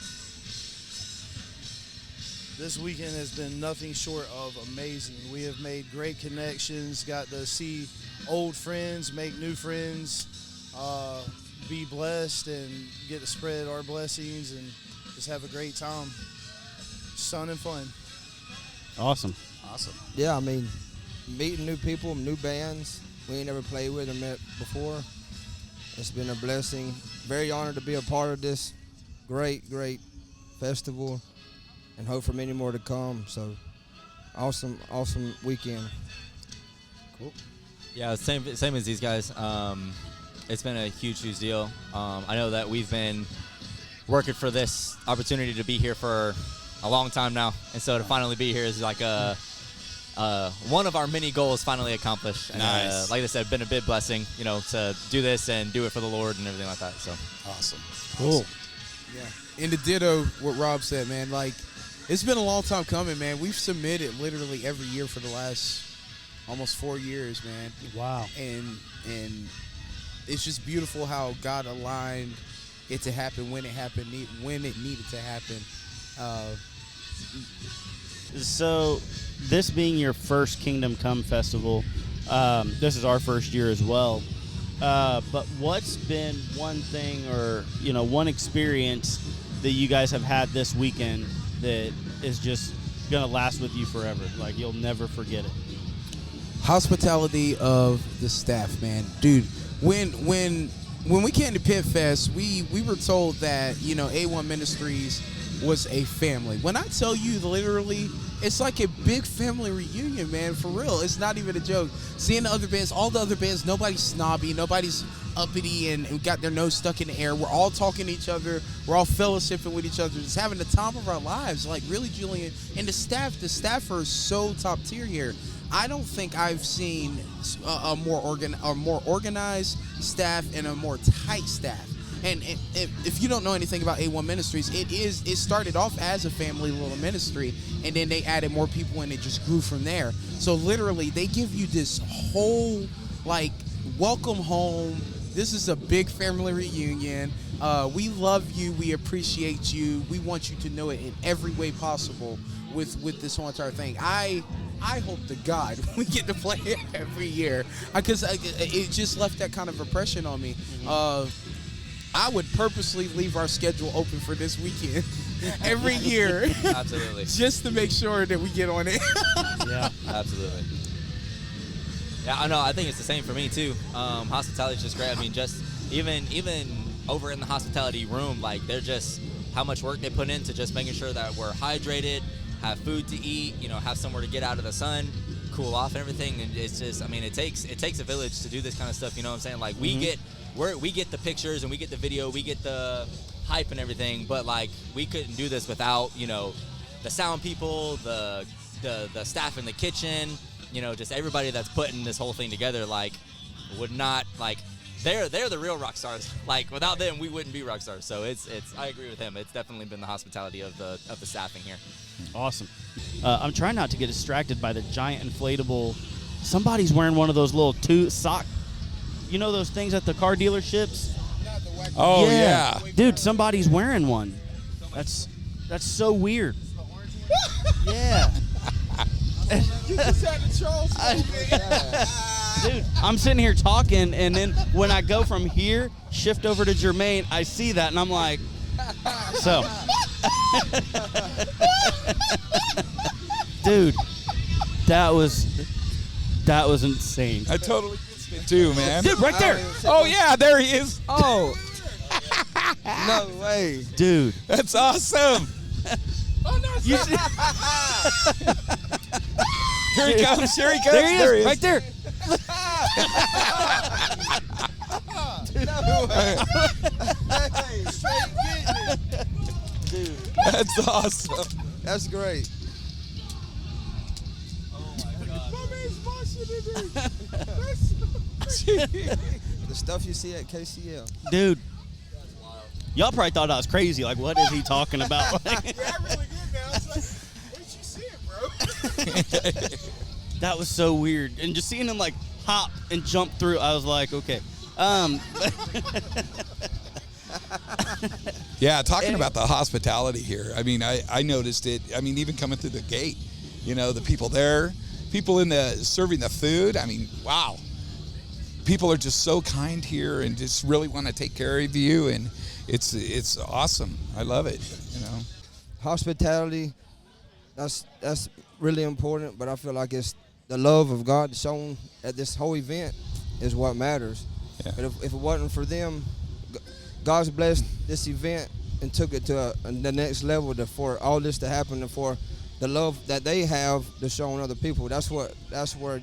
This weekend has been nothing short of amazing. We have made great connections, got to see old friends, make new friends, be blessed, and get to spread our blessings and just have a great time. Fun and fun. Awesome. Yeah, I mean, meeting new people, new bands we ain't never played with or met before. It's been a blessing. Very honored to be a part of this great festival and hope for many more to come. So awesome weekend. Cool. Yeah, same as these guys. It's been a huge deal. I know that we've been working for this opportunity to be here for a long time now, and so to finally be here is like one of our many goals finally accomplished. And, Nice. like I said, been a big blessing, to do this and do it for the Lord and everything like that. So awesome. Cool. Yeah. And to ditto what Rob said, man, like, it's been a long time coming, man. We've submitted literally every year for the last almost 4 years, man. Wow. And it's just beautiful how God aligned it to happen when it happened, when it needed to happen. So, this being your first Kingdom Come Festival, this is our first year as well. But what's been one thing or one experience that you guys have had this weekend that is just gonna last with you forever? Like you'll never forget it. Hospitality of the staff, man. Dude, when we came to Pit Fest, we were told that, A1 Ministries was a family. When I tell you literally, it's like a big family reunion, man, for real. It's not even a joke. Seeing the other bands, all the other bands, nobody's snobby, nobody's uppity and got their nose stuck in the air. We're all talking to each other. We're all fellowshipping with each other, just having the time of our lives. Like, really, Julian. And the staff are so top tier here. I don't think I've seen a more organized staff and a more tight staff. And if you don't know anything about A1 Ministries, it started off as a family little ministry, and then they added more people and it just grew from there. So literally, they give you this whole, like, welcome home. This is a big family reunion. We love you. We appreciate you. We want you to know it in every way possible with this whole entire thing. I hope to God we get to play it every year because it just left that kind of impression on me. I would purposely leave our schedule open for this weekend every year. Absolutely. Just to make sure that we get on it. Yeah, absolutely. Yeah, I know. I think it's the same for me too. Hospitality is just great. I mean, just even over in the hospitality room, like they're just how much work they put into just making sure that we're hydrated, have food to eat, have somewhere to get out of the sun, cool off and everything. And it's just, I mean, it takes a village to do this kind of stuff. You know what I'm saying? Like we get the pictures and we get the video, we get the hype and everything, but like we couldn't do this without the sound people, the staff in the kitchen, just everybody that's putting this whole thing together. Like would not like they're the real rock stars. Like without them, we wouldn't be rock stars. So it's I agree with him. It's definitely been the hospitality of the staffing here. Awesome. I'm trying not to get distracted by the giant inflatable. Somebody's wearing one of those little sock. You know those things at the car dealerships? Oh yeah. Dude, somebody's wearing one. That's so weird. Yeah. You just had a Charles Dude, I'm sitting here talking, and then when I go from here, shift over to Jermaine, I see that, and I'm like, so. Dude, that was insane. I totally missed it too, man. Dude, right there. Oh yeah, there he is. Oh. No way. Dude. That's awesome. Oh, no, You Here he comes. Here he comes. There he is. Right there. No way. Hey, straight getting it. Dude. That's awesome. That's great. The stuff you see at KCL. Dude. Y'all probably thought I was crazy. Like, what is he talking about? Yeah, I really did, man. I was like, where'd you see it, bro? That was so weird. And just seeing him, like, hop and jump through, I was like, okay. Yeah, talking about the hospitality here. I mean, I noticed it. I mean, even coming through the gate, the people there, people serving the food. I mean, wow. People are just so kind here and just really want to take care of you, and it's awesome. I love it. Hospitality, that's really important, but I feel like it's the love of God shown at this whole event is what matters. Yeah. But if it wasn't for them, God's blessed this event and took it to the next level for all this to happen and for the love that they have to show on other people. That's where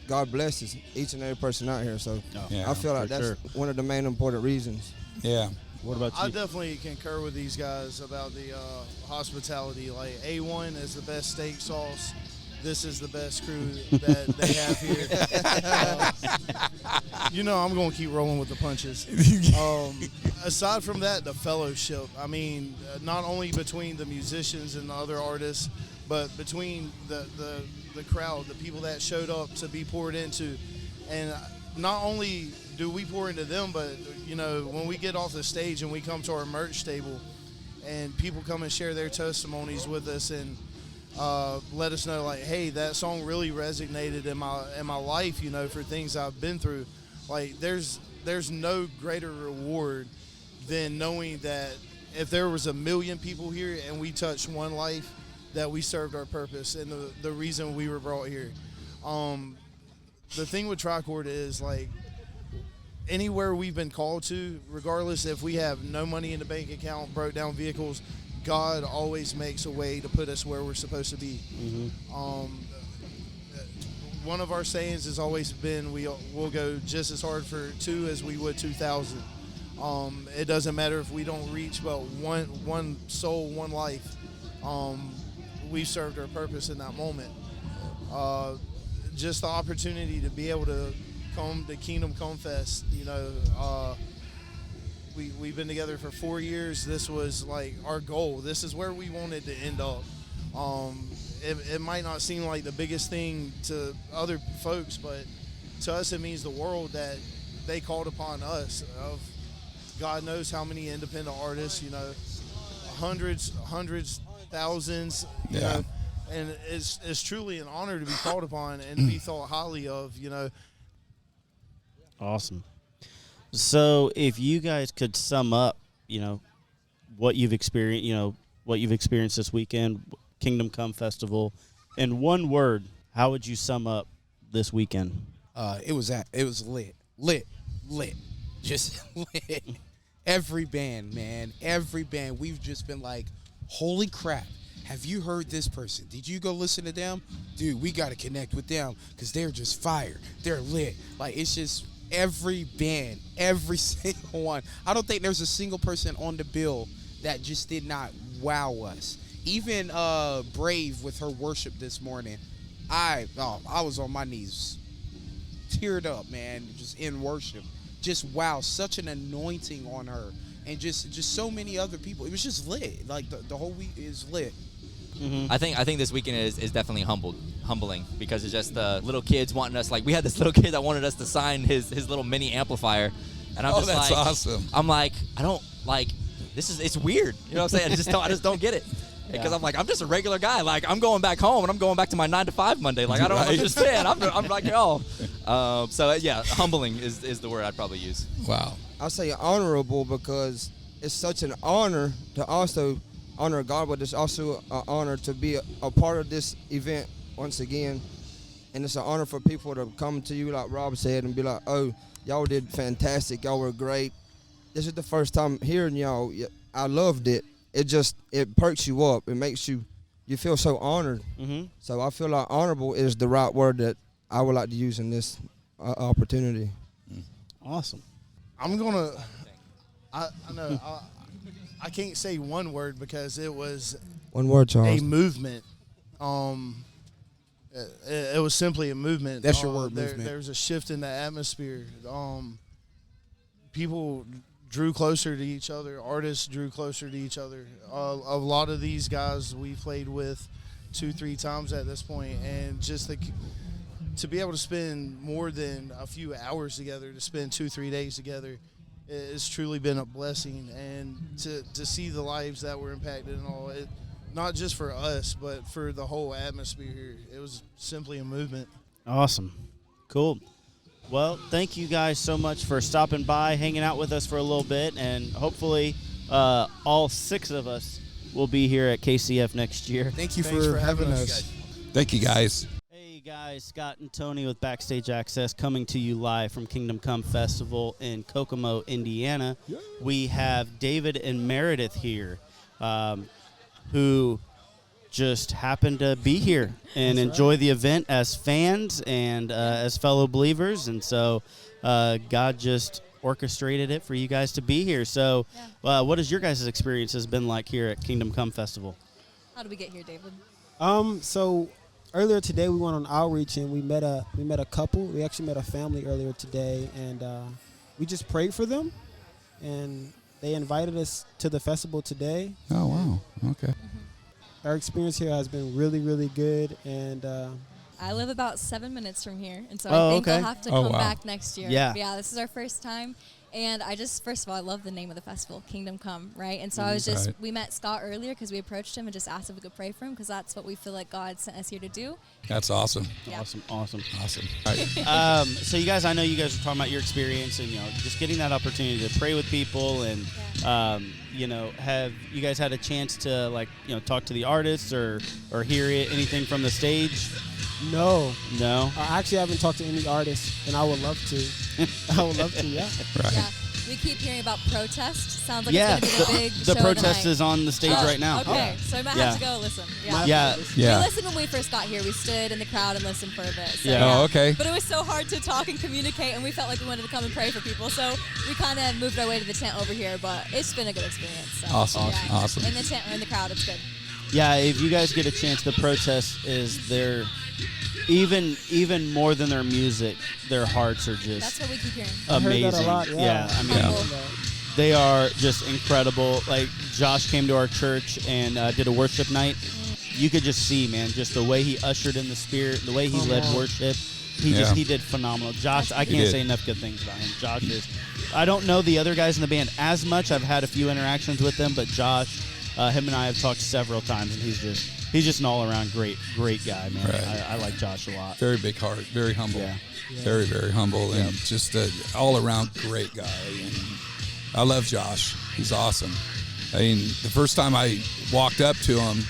God blesses each and every person out here. So Yeah, I feel like that's one of the main important reasons. Yeah. What about you? I definitely concur with these guys about the hospitality. Like, A1 is the best steak sauce. This is the best crew that they have here. I'm going to keep rolling with the punches. Aside from that, the fellowship. I mean, not only between the musicians and the other artists, but between the crowd, the people that showed up to be poured into. And not only do we pour into them, but, when we get off the stage and we come to our merch table and people come and share their testimonies with us and let us know, like, hey, that song really resonated in my life, for things I've been through. Like, there's no greater reward than knowing that if there was 1 million people here and we touched one life, that we served our purpose and the reason we were brought here. The thing with Tricord is, like, anywhere we've been called to, regardless if we have no money in the bank account, broke down vehicles, God always makes a way to put us where we're supposed to be. Mm-hmm. One of our sayings has always been, we'll go just as hard for 2 as we would 2,000. It doesn't matter if we don't reach but one soul, one life. We served our purpose in that moment. Just the opportunity to be able to come to Kingdom Come Fest, we've been together for 4 years. This was like our goal. This is where we wanted to end up. It might not seem like the biggest thing to other folks, but to us it means the world that they called upon us. Of God knows how many independent artists, hundreds, thousands, and it's truly an honor to be called upon and to be thought highly of. Awesome. So, if you guys could sum up, what you've experienced this weekend, Kingdom Come Festival, in one word, how would you sum up this weekend? It was lit, just lit. Every band, man, we've just been like, holy crap. Have you heard this person? Did you go listen to them? Dude, we got to connect with them because they're just fire. They're lit. Like, it's just every band, every single one. I don't think there's a single person on the bill that just did not wow us. Even Brave with her worship this morning, I was on my knees, teared up, man, just in worship. Just wow, such an anointing on her. And just so many other people. It was just lit. Like, the whole week is lit. Mm-hmm. I think this weekend is definitely humbling because it's just the little kids wanting us. Like, we had this little kid that wanted us to sign his little mini amplifier, and I'm just that's like, awesome. I'm like, I don't like this. It's weird. You know what I'm saying? I just don't get it. Because I'm like, I'm just a regular guy. Like, I'm going back home and I'm going back to my 9 to 5 Monday. Like, I don't understand. I'm like, oh. So yeah, humbling is the word I'd probably use. Wow. I'll say honorable because it's such an honor to also honor God, but it's also an honor to be a part of this event once again. And it's an honor for people to come to you, like Rob said, and be like, oh, y'all did fantastic. Y'all were great. This is the first time hearing y'all. I loved it. It perks you up. It makes you feel so honored. Mm-hmm. So I feel like honorable is the right word that I would like to use in this opportunity. Awesome. I'm gonna. I know. I can't say one word because it was One word, Charles. a movement. It was simply a movement. That's your word, movement. There's a shift in the atmosphere. People drew closer to each other. Artists drew closer to each other. A lot of these guys we played with 2-3 times at this point, and just to be able to spend more than a few hours together, to spend 2-3 days together, it's truly been a blessing. And to see the lives that were impacted and all, not just for us, but for the whole atmosphere here, it was simply a movement. Awesome. Cool. Well, thank you guys so much for stopping by, hanging out with us for a little bit, and hopefully all 6 of us will be here at KCF next year. Thank you for having us. Thank you, guys. Hey, guys. Scott and Tony with Backstage Access coming to you live from Kingdom Come Festival in Kokomo, Indiana. Yeah. We have David and Meredith here who just happened to be here and enjoy the event as fans and as fellow believers. And so God just orchestrated it for you guys to be here. So what has your guys' experiences been like here at Kingdom Come Festival? How did we get here, David? So earlier today we went on outreach and we met a couple. We actually met a family earlier today, and we just prayed for them, and they invited us to the festival today. Oh, wow. Okay. Our experience here has been really, really good, and I live about 7 minutes from here, and so I think we'll have to come back next year. Yeah. Yeah, this is our first time. And first of all, I love the name of the festival, Kingdom Come, right? And so we met Scott earlier because we approached him and just asked if we could pray for him because that's what we feel like God sent us here to do. That's awesome. Yeah. Awesome. Right. So you guys, I know you guys were talking about your experience and, just getting that opportunity to pray with people and, have you guys had a chance to, talk to the artists or hear anything from the stage? No. I actually haven't talked to any artists, and I would love to. Yeah. Right. Yeah. We keep hearing about protest. Sounds like it's going to be the big the show protest tonight. is on the stage right now. Okay, so I might have to go listen. Yeah. We listened when we first got here. We stood in the crowd and listened for a bit. So, Oh, okay. But it was so hard to talk and communicate, and we felt like we wanted to come and pray for people. So we kind of moved our way to the tent over here, but it's been a good experience. So, Awesome. In the tent or in the crowd, it's good. Yeah, if you guys get a chance, the protest is their even more than their music, their hearts are just That's what we keep hearing. amazing. I heard that a lot, yeah. I mean, they are just incredible. Like Josh came to our church and did a worship night. You could just see, man, just the way he ushered in the spirit, the way he led worship. He did phenomenal. Josh, I can't say enough good things about him. Josh is. I don't know the other guys in the band as much. I've had a few interactions with them, but Josh, him and I have talked several times, and he's just he's just an all-around great guy, man. Right. I like Josh a lot. Very big heart, very humble. Yeah. Very, very humble, and just an all-around great guy. And I love Josh. He's awesome. I mean, the first time I walked up to him,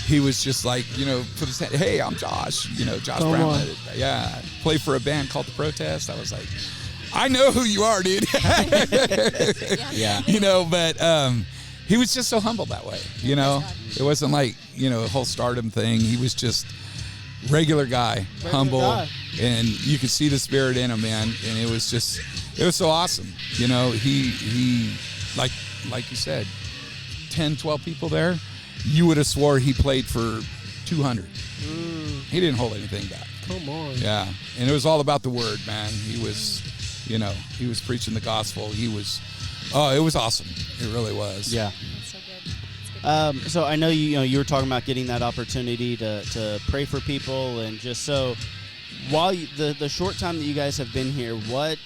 he was just like, put his hand, hey, I'm Josh. Josh Come Brown. on. Yeah, play for a band called The Protest. I was like, I know who you are, dude. Yeah. But he was just so humble that way. It wasn't like, a whole stardom thing. He was just regular guy, humble, and you could see the spirit in him, man. And it was so awesome. He like you said, 10, 12 people there, you would have swore he played for 200. He didn't hold anything back. Come on. Yeah, and it was all about the word, man. He was, he was preaching the gospel. It was awesome. It really was. Yeah. So I know you were talking about getting that opportunity to pray for people, and just so while the short time that you guys have been here, what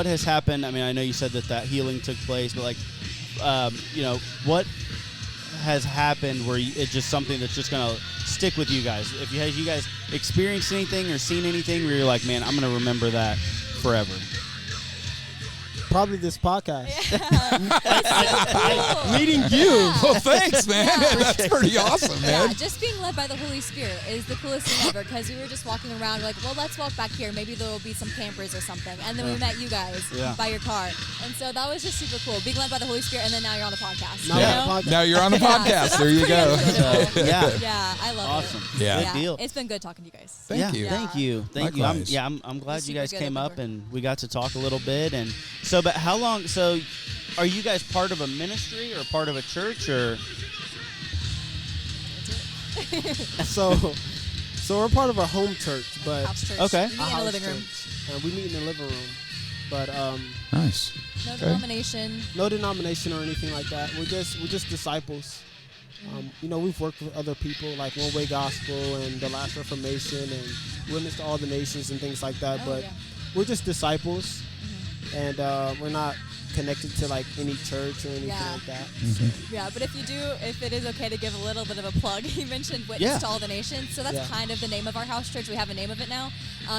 has happened? I mean, I know you said that healing took place, but what has happened where it's just something that's just gonna stick with you guys? Have you guys experienced anything or seen anything where you're like, man, I'm gonna remember that forever? Probably this podcast. Cool. Meeting you. Well, thanks, man. Yeah. That's pretty awesome, man. Yeah, just being led by the Holy Spirit is the coolest thing ever, because we were just walking around like, well, let's walk back here. Maybe there will be some campers or something. And then we met you guys by your car. And so that was just super cool. Being led by the Holy Spirit, and then now you're on the podcast. Now you're on the podcast. So there you go. Yeah, I love awesome. it. Yeah. Good deal. It's been good talking to you guys. Thank you. Thank you. Likewise. I'm glad you Super guys good came at up the and we got to talk a little bit. And so, but how long? So, are you guys part of a ministry or part of a church or? So we're part of a home church, but House church. Okay. We meet in the living room. We meet in the living room, but Nice. No denomination. no denomination or anything like that. We're just disciples. We've worked with other people like One Way Gospel and the Last Reformation and Witness to All the Nations and things like that. But we're just disciples, and we're not connected to like any church or anything like that. Yeah, but if it is okay to give a little bit of a plug, you mentioned Witness to All the Nations. So that's kind of the name of our house church. We have a name of it now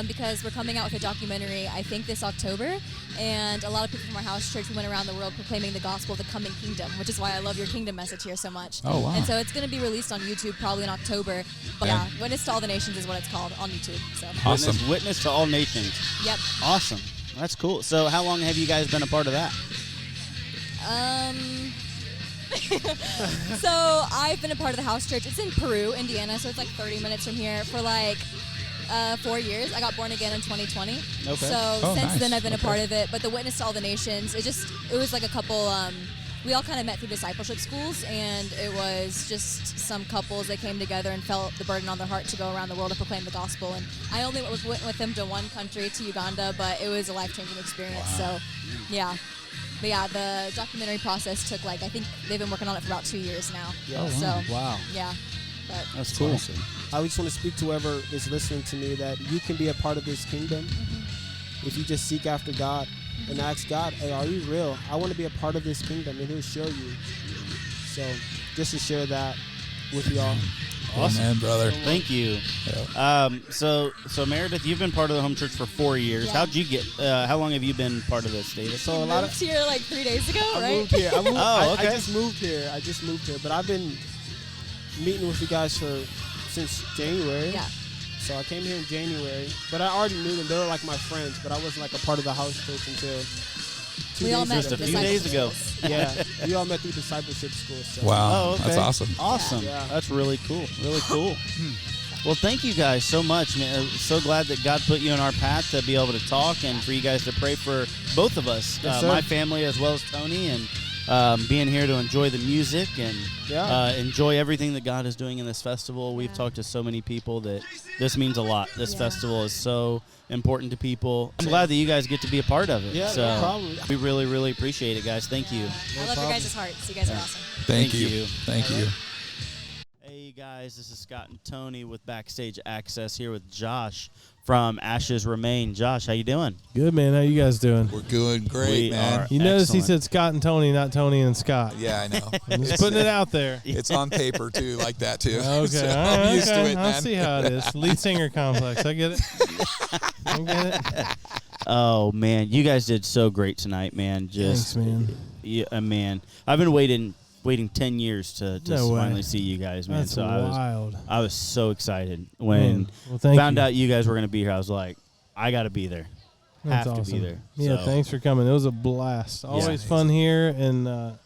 because we're coming out with a documentary, I think, this October. And a lot of people from our house church, we went around the world proclaiming the gospel of the coming kingdom, which is why I love your kingdom message here so much. Oh, wow. And so it's going to be released on YouTube probably in October. But yeah, Witness to All the Nations is what it's called on YouTube. So Awesome. Witness to All Nations. Yep. Awesome. That's cool. So how long have you guys been a part of that? So I've been a part of the house church. It's in Peru, Indiana, so it's like 30 minutes from here for like 4 years. I got born again in 2020. Okay. So since nice. then I've been a part of it. But the Witness to All the Nations, it was like a couple. We all kind of met through discipleship schools, and it was just some couples that came together and felt the burden on their heart to go around the world and proclaim the gospel. And I only went with them to one country, to Uganda, but it was a life-changing experience. So, yeah. But yeah, the documentary process took I think they've been working on it for about 2 years now. Yeah. Oh, So, wow. yeah. But That's cool. Awesome. I just want to speak to whoever is listening to me that you can be a part of this kingdom if you just seek after God and ask God, hey, are you real? I want to be a part of this kingdom, and He'll show you. So just to share that with y'all. Awesome. Amen, brother. Thank you. So Meredith, you've been part of the home church for 4 years. Yeah. How'd you get? How long have you been part of this, David? So a lot of moved here like 3 days ago, I right? moved here. I okay. just moved here. But I've been meeting with you guys since January. Yeah. So I came here in January, but I already knew them. They were like my friends, but I wasn't like a part of the house church until We all met Just a few days ago. Yeah, we all met through discipleship school. So. Wow. Oh, okay. That's awesome. Awesome. Yeah. That's really cool. Really cool. Well, thank you guys so much, man. I'm so glad that God put you in our path to be able to talk and for you guys to pray for both of us, Yes, sir. my family as well as Tony, and being here to enjoy the music and enjoy everything that God is doing in this festival. We've talked to so many people that this means a lot. This festival is so important to people. I'm glad that you guys get to be a part of it. Yeah, so no problem. we really, really appreciate it, guys. Thank you. I love your guys' hearts. You guys are awesome. Thank Thank you. you. Thank you. Hey, guys. guys? This is Scott and Tony with Backstage Access here with Josh from Ashes Remain. Josh, how you doing? Good, man. How you guys doing? We're doing great, man. You notice he said Scott and Tony, not Tony and Scott. Yeah, I know. I'm just putting it out there. It's on paper, too, like that, too. Okay. So All I'm right, used to okay. it, I'll man. see how it is. Lead singer complex. I get it. I get it. Oh, man. You guys did so great tonight, man. Just, Thanks, man. Yeah, man. I've been waiting 10 years to No way. finally see you guys, man. That's so wild. I was so excited when Well, thank found you. out you guys were going to be here. I was like, I got to be there. That's Have awesome. to be there. Yeah, So, thanks for coming. It was a blast. Always fun here, and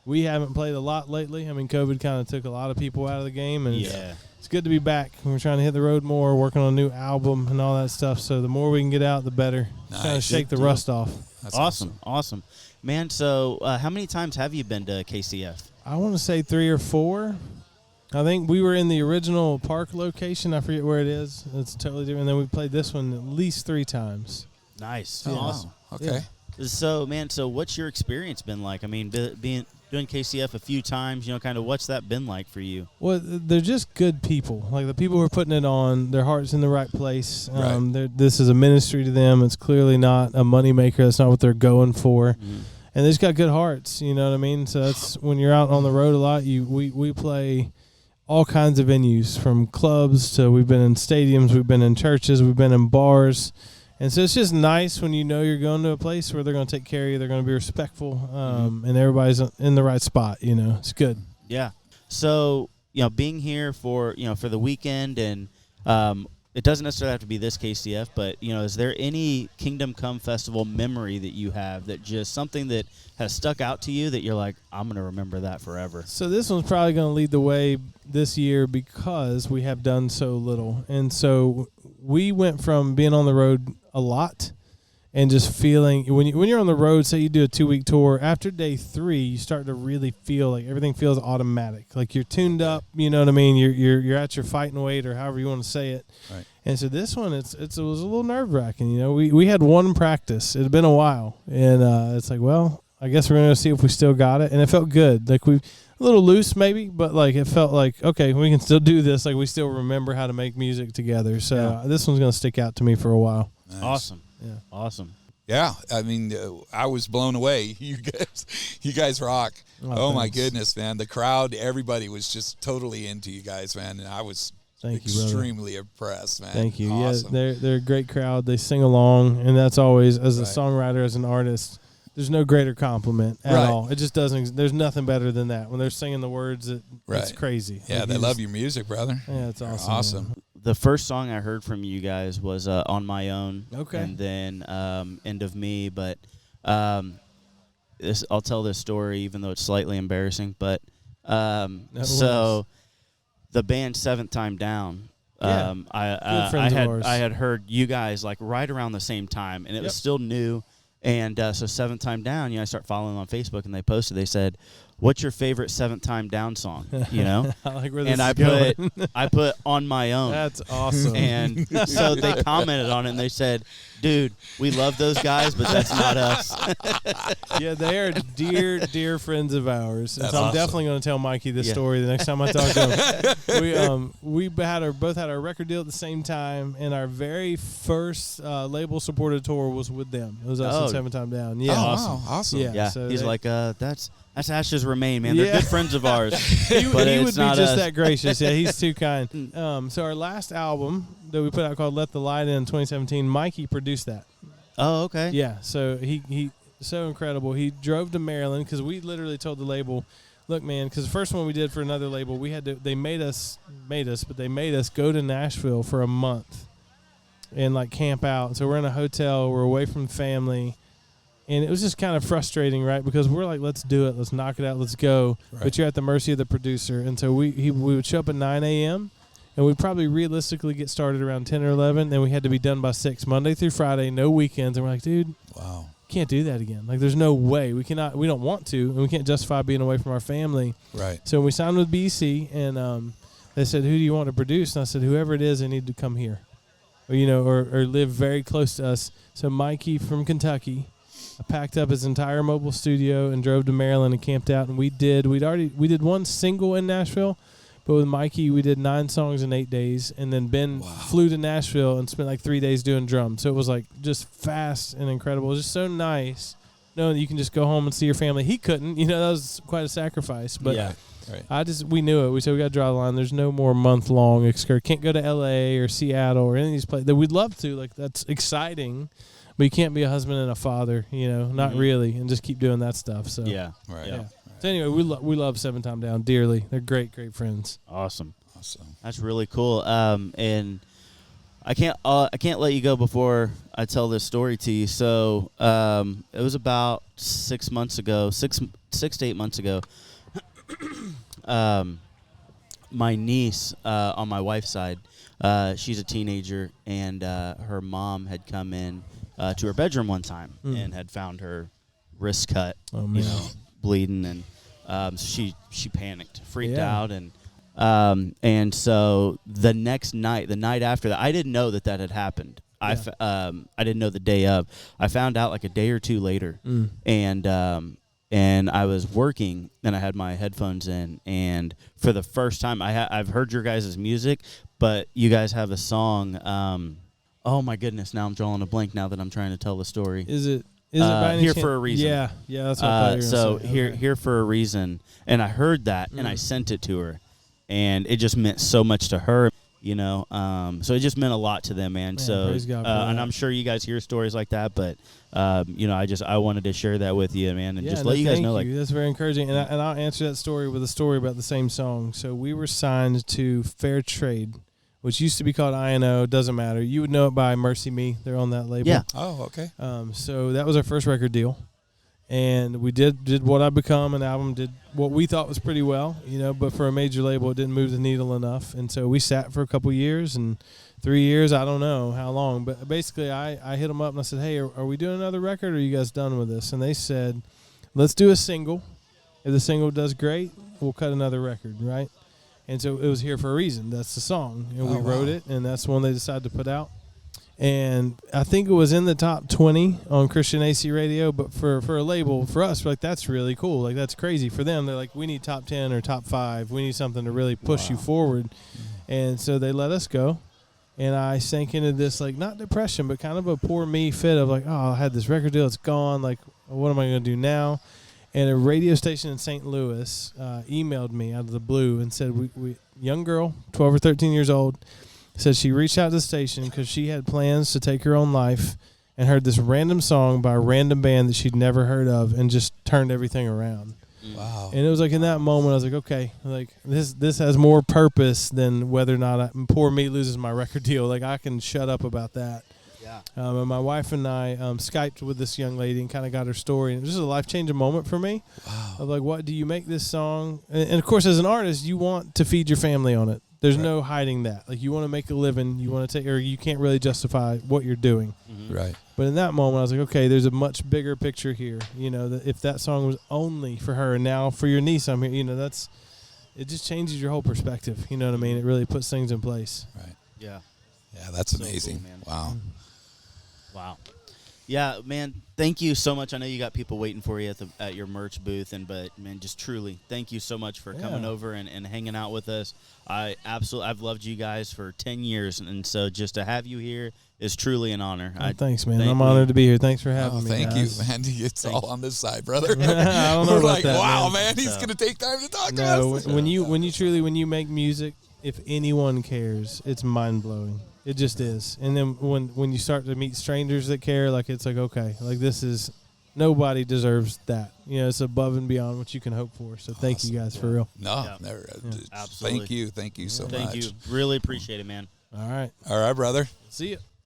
we haven't played a lot lately. I mean, COVID kind of took a lot of people out of the game, and it's good to be back. We're trying to hit the road more, working on a new album and all that stuff. So the more we can get out, the better. Kind of Nice. shake the Good rust deal. off. That's awesome. Man, so how many times have you been to KCF? I want to say 3 or 4. I think we were in the original park location. I forget where it is. It's totally different. And then we played this one at least 3 times. Nice. Yeah. Awesome. Okay. So, man, what's your experience been like? I mean, doing KCF a few times, kind of what's that been like for you? Well, they're just good people. Like the people who are putting it on, their heart's in the right place. This is a ministry to them. It's clearly not a moneymaker. That's not what they're going for. Mm-hmm. And they just got good hearts. You know what I mean? So that's when you're out on the road a lot. We play all kinds of venues, from clubs to we've been in stadiums, we've been in churches, we've been in bars. And so it's just nice when you know you're going to a place where they're going to take care of you, they're going to be respectful, and everybody's in the right spot. It's good. Yeah. So, being here for the weekend, and it doesn't necessarily have to be this KCF, but, is there any Kingdom Come Festival memory that you have that just something that has stuck out to you that you're like, I'm going to remember that forever? So this one's probably going to lead the way this year because we have done so little. And so we went from being on the road a lot and just feeling when you're on the road, say you do a 2-week tour, after day 3 you start to really feel like everything feels automatic, like you're tuned up. You know what I mean? You're at your fighting weight, or however you want to say it. Right. And so this one, it was a little nerve wracking. We had one practice. It had been a while, and it's like, well, I guess we're gonna see if we still got it. And it felt good. Like we a little loose maybe, but like it felt like, okay, we can still do this. Like we still remember how to make music together. So this one's gonna stick out to me for a while. Nice. Awesome. Yeah. Awesome. Yeah, I mean, I was blown away. You guys rock. Oh my thanks. goodness, man! The crowd, everybody was just totally into you guys, man, and I was Thank you, brother. extremely impressed, man. Thank you. Awesome. Yeah, they're a great crowd. They sing along, and that's always, as a songwriter, as an artist, there's no greater compliment at all. It just doesn't. There's nothing better than that. When they're singing the words, it's crazy. Yeah, Like, they you love just- your music, brother. Yeah, it's You're awesome. Awesome. man. The first song I heard from you guys was On My Own. Okay. And then End of Me. But I'll tell this story, even though it's slightly embarrassing. But so the band Seventh Time Down. Yeah. Good friends of ours. I had heard you guys like right around the same time, and it was still new. And so Seventh Time Down, I start following them on Facebook, and they posted. They said, "What's your favorite Seventh Time Down song?" I like where this and is I put On My Own. That's awesome. And so they commented on it, and they said, "Dude, we love those guys, but that's not us." Yeah, they are dear friends of ours. And That's so I'm awesome. definitely going to tell Mikey this story the next time I talk to him. We both had our record deal at the same time, and our very first label supported tour was with them. It was us and Seventh Time Down. Yeah, awesome. Yeah, So he's they- like, "That's Ashes Remain, man. They're good friends of ours." he but he it's would be not just us. that gracious. Yeah, he's too kind. So our last album that we put out called "Let the Light In" 2017, Mikey produced that. Oh, okay. Yeah, so he so incredible. He drove to Maryland because we literally told the label, "Look, man," because the first one we did for another label, we had to. They made us go to Nashville for a month and like camp out. So we're in a hotel. We're away from family. And it was just kind of frustrating, right? Because we're like, let's do it. Let's knock it out. Let's go. Right. But you're at the mercy of the producer. And so we would show up at 9 a.m., and we'd probably realistically get started around 10 or 11. Then we had to be done by 6, Monday through Friday, no weekends. And we're like, dude, wow, can't do that again. Like, there's no way. We don't want to, and we can't justify being away from our family. Right. So we signed with BC, and they said, who do you want to produce? And I said, whoever it is, they need to come here. Or live very close to us. So Mikey from Kentucky packed up his entire mobile studio and drove to Maryland and camped out. And we did one single in Nashville, But with Mikey, we did 9 songs in 8 days, and then Ben flew to Nashville and spent like 3 days doing drums. So it was like just fast and incredible. It was just so nice knowing that you can just go home and see your family. He couldn't, that was quite a sacrifice. But we knew it. We said we got to draw the line. There's no more month-long excursion. Can't go to L.A. or Seattle or any of these places that we'd love to. Like, that's exciting. But you can't be a husband and a father, not really, and just keep doing that stuff. So Yeah. So anyway, we love Seven Time Down dearly. They're great friends. Awesome. That's really cool. And I can't let you go before I tell this story to you. So it was about 6 to 8 months ago. My niece on my wife's side, she's a teenager, and her mom had come in to her bedroom one time and had found her wrist cut, bleeding, and so she panicked, freaked out, and so the next night, the night after that, I didn't know that had happened. I didn't know the day of. I found out like a day or two later, and I was working, and I had my headphones in, and for the first time, I've heard your guys' music, but you guys have a song. Oh my goodness! Now I'm drawing a blank. Now that I'm trying to tell the story, is it by any Here chance? for a Reason? Yeah, that's what I thought you were so gonna say. Here for a Reason, and I heard that, and I sent it to her, and it just meant so much to her, So it just meant a lot to them, man. So praise God for and that. I'm sure you guys hear stories like that, but I wanted to share that with you, man, and just let you guys know, that's very encouraging. And I'll answer that story with a story about the same song. So we were signed to Fair Trade, which used to be called I&O. Doesn't matter. You would know it by Mercy Me. They're on that label. Yeah. Oh, okay. So that was our first record deal. And we did What I Become, an album, did what we thought was pretty well, but for a major label, it didn't move the needle enough. And so we sat for a couple years, and 3 years, I don't know how long. But basically, I hit them up, and I said, hey, are we doing another record, or are you guys done with this? And they said, let's do a single. If the single does great, we'll cut another record, right? And so it was Here for a Reason. That's the song. And we wrote it, and that's the one they decided to put out. And I think it was in the top 20 on Christian AC radio, but for a label, for us, we're like, that's really cool. Like, that's crazy. For them, they're like, we need top 10 or top 5. We need something to really push you forward. And so they let us go. And I sank into this, like, not depression, but kind of a poor me fit of like, oh, I had this record deal. It's gone. Like, what am I going to do now? And a radio station in St. Louis emailed me out of the blue and said, we young girl, 12 or 13 years old, said she reached out to the station because she had plans to take her own life and heard this random song by a random band that she'd never heard of and just turned everything around. Wow. And it was like in that moment, I was like, okay, like this has more purpose than whether or not poor me loses my record deal. Like, I can shut up about that. Yeah. And my wife and I Skyped with this young lady and kind of got her story. And it was just a life-changing moment for me. Wow. Of like, what do you make this song? And of course, as an artist, you want to feed your family on it. There's no hiding that. Like, you want to make a living. You want to take, or you can't really justify what you're doing. Mm-hmm. Right. But in that moment, I was like, okay, there's a much bigger picture here. That if that song was only for her, and now for your niece, I'm here. It just changes your whole perspective. You know what I mean? It really puts things in place. Right. Yeah. Yeah, that's amazing. Cool, man. Wow. Wow. Yeah, man, thank you so much. I know you got people waiting for you at your merch booth, but man, just truly, thank you so much for coming over and hanging out with us. I've loved you guys for 10 years, and so just to have you here is truly an honor. Thanks, man. I'm honored to be here. Thanks for having me. Thank guys. you, man. It's all on this side, brother. I don't know We're about like, that, wow, man. man, he's going to take time to talk to No, us. when you make music, if anyone cares, it's mind blowing. It just is. And then when you start to meet strangers that care, like, it's like, okay, like, this is, nobody deserves that. It's above and beyond what you can hope for. So thank you guys for real. No, never. Absolutely. Thank you so much. Thank you. Really appreciate it, man. All right. All right, brother. See you.